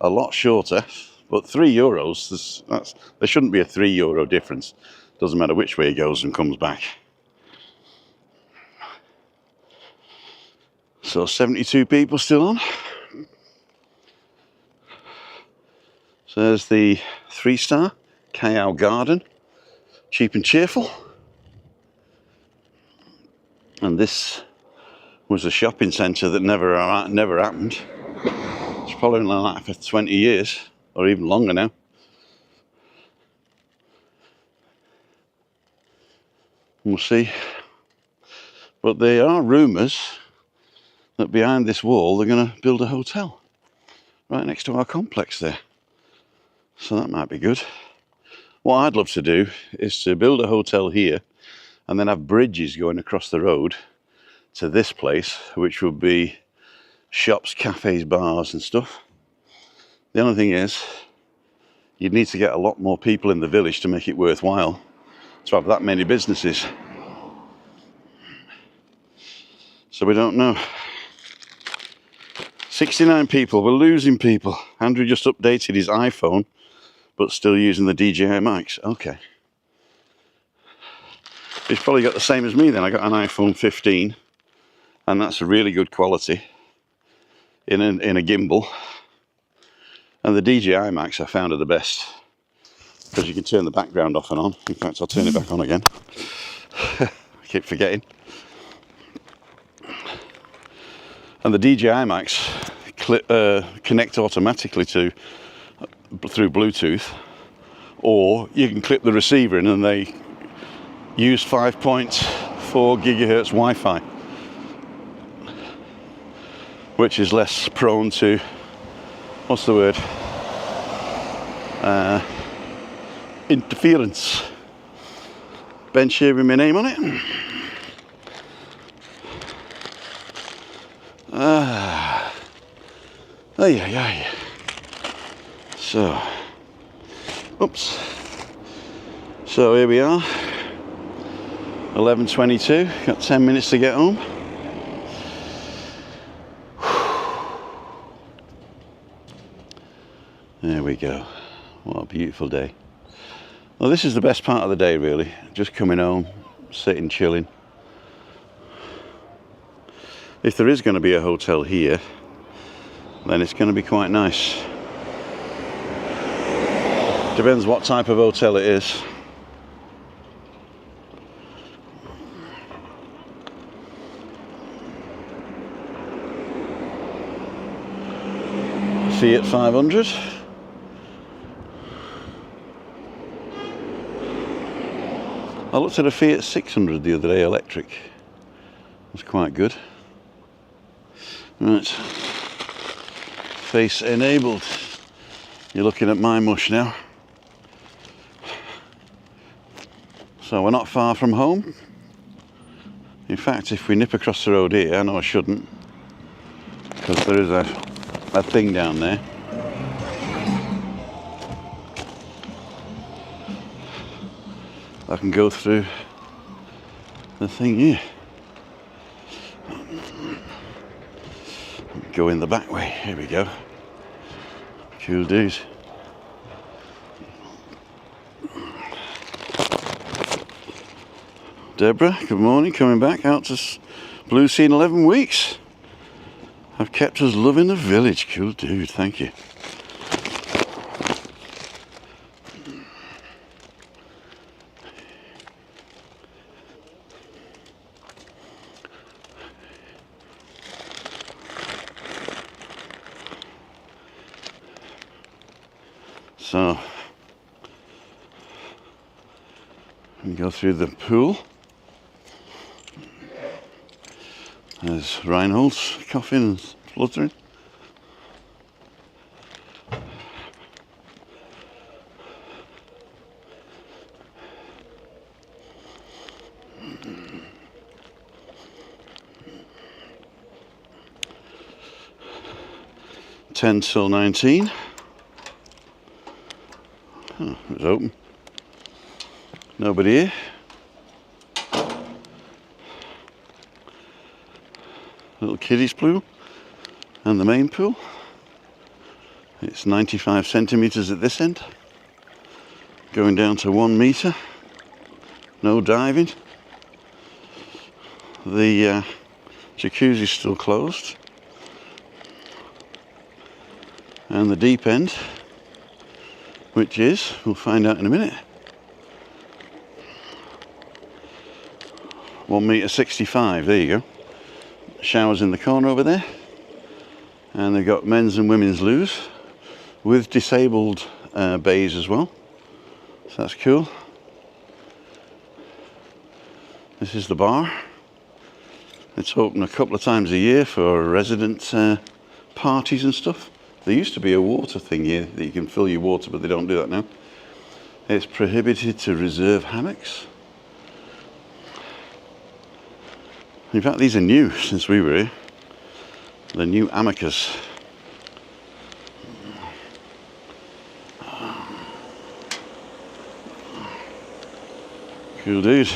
a lot shorter, but €3, there shouldn't be a €3 difference. Doesn't matter which way he goes and comes back. So 72 people still on. So there's the 3-star Callao Garden, cheap and cheerful. And this was a shopping centre that never happened. It's probably been like that for 20 years or even longer now. We'll see. But there are rumours that behind this wall they're going to build a hotel right next to our complex there. So that might be good. What I'd love to do is to build a hotel here and then have bridges going across the road to this place, which would be shops, cafes, bars and stuff. The only thing is, you'd need to get a lot more people in the village to make it worthwhile to have that many businesses. So we don't know. 69 people, we're losing people. Andrew just updated his iPhone, but still using the DJI mics. Okay. He's probably got the same as me then. I got an iPhone 15, and that's a really good quality in a gimbal. And the DJI mics I found are the best, because you can turn the background off and on. In fact, I'll turn it back on again. I keep forgetting. And the DJI mics connect automatically through Bluetooth, or you can clip the receiver in and they use 5.4 gigahertz Wi-Fi, which is less prone to, what's the word, interference. Bench here with my name on it. Ay. So, oops. So here we are, 11:22. Got 10 minutes to get home. There we go. What a beautiful day. Well, this is the best part of the day, really. Just coming home, sitting, chilling. If there is going to be a hotel here, then it's going to be quite nice. Depends what type of hotel it is. Fiat 500. I looked at a Fiat 600 the other day, electric. It was quite good. Right. Face enabled. You're looking at my mush now. So we're not far from home. In fact, if we nip across the road here, I know I shouldn't, because there is a thing down there. I can go through the thing here. Go in the back way. Here we go. Cool dudes. Deborah, good morning. Coming back out to Blue Sea in 11 weeks. I've kept us loving the village. Cool dude. Thank you. So, we go through the pool. There's Reinhold's coughing and fluttering. Ten till 19. Oh, it was open. Nobody here. Little kiddies pool and the main pool. It's 95 centimetres at this end, going down to 1 metre. No diving. The jacuzzi's still closed, and the deep end, which is, we'll find out in a minute, 1 metre 65. There you go. Showers in the corner over there. And they've got men's and women's loos with disabled bays as well. So that's cool. This is the bar. It's open a couple of times a year for resident parties and stuff. There used to be a water thing here that you can fill your water, but they don't do that now. It's prohibited to reserve hammocks. In fact, these are new since we were here. The new amicus. Cool dude.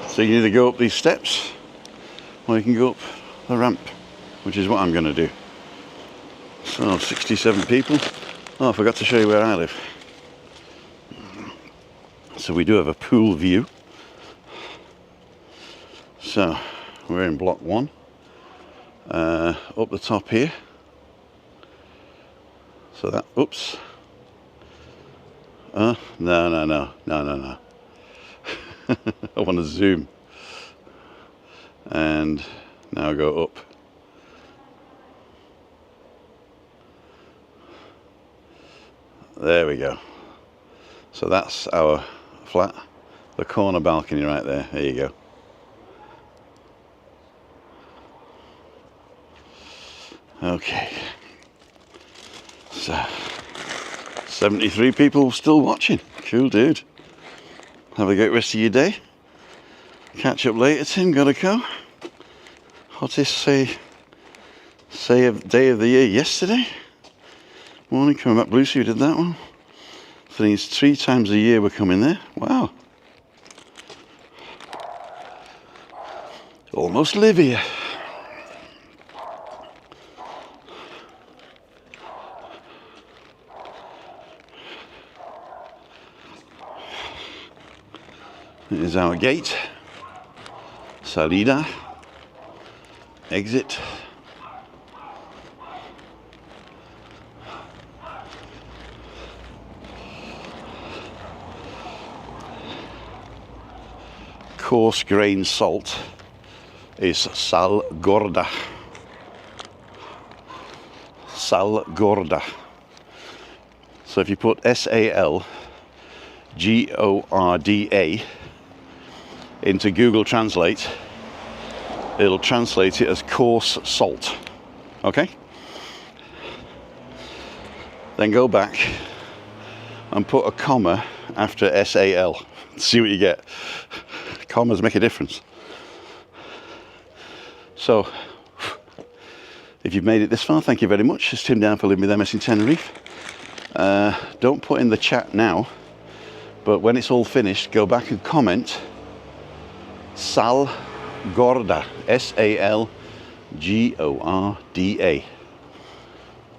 So you can either go up these steps or you can go up the ramp, which is what I'm going to do. So 67 people. Oh, I forgot to show you where I live. So we do have a pool view. So we're in block 1. Up the top here. So that, oops. No. I want to zoom. And now go up. There we go. So that's our flat. The corner balcony right there. There you go. Okay. So 73 people still watching. Cool dude. Have a great rest of your day. Catch up later, Tim. Gotta go. Hottest day of the year yesterday. Morning, coming back. Lucy, who did that one. So it's 3 times a year we're coming there. Wow. Almost live here. Here's our gate. Salida. Exit. Coarse grain salt is sal gorda. Sal gorda. So if you put SALGORDA into Google Translate, it'll translate it as coarse salt. Okay? Then go back and put a comma after SAL. See what you get. Commas make a difference. So, if you've made it this far, thank you very much. It's Tim down for living with MS in Tenerife. Don't put in the chat now, but when it's all finished, go back and comment Sal Gorda, SALGORDA.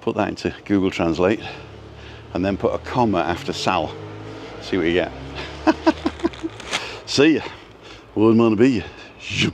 Put that into Google Translate and then put a comma after Sal. See what you get. See ya. Wouldn't want to be you.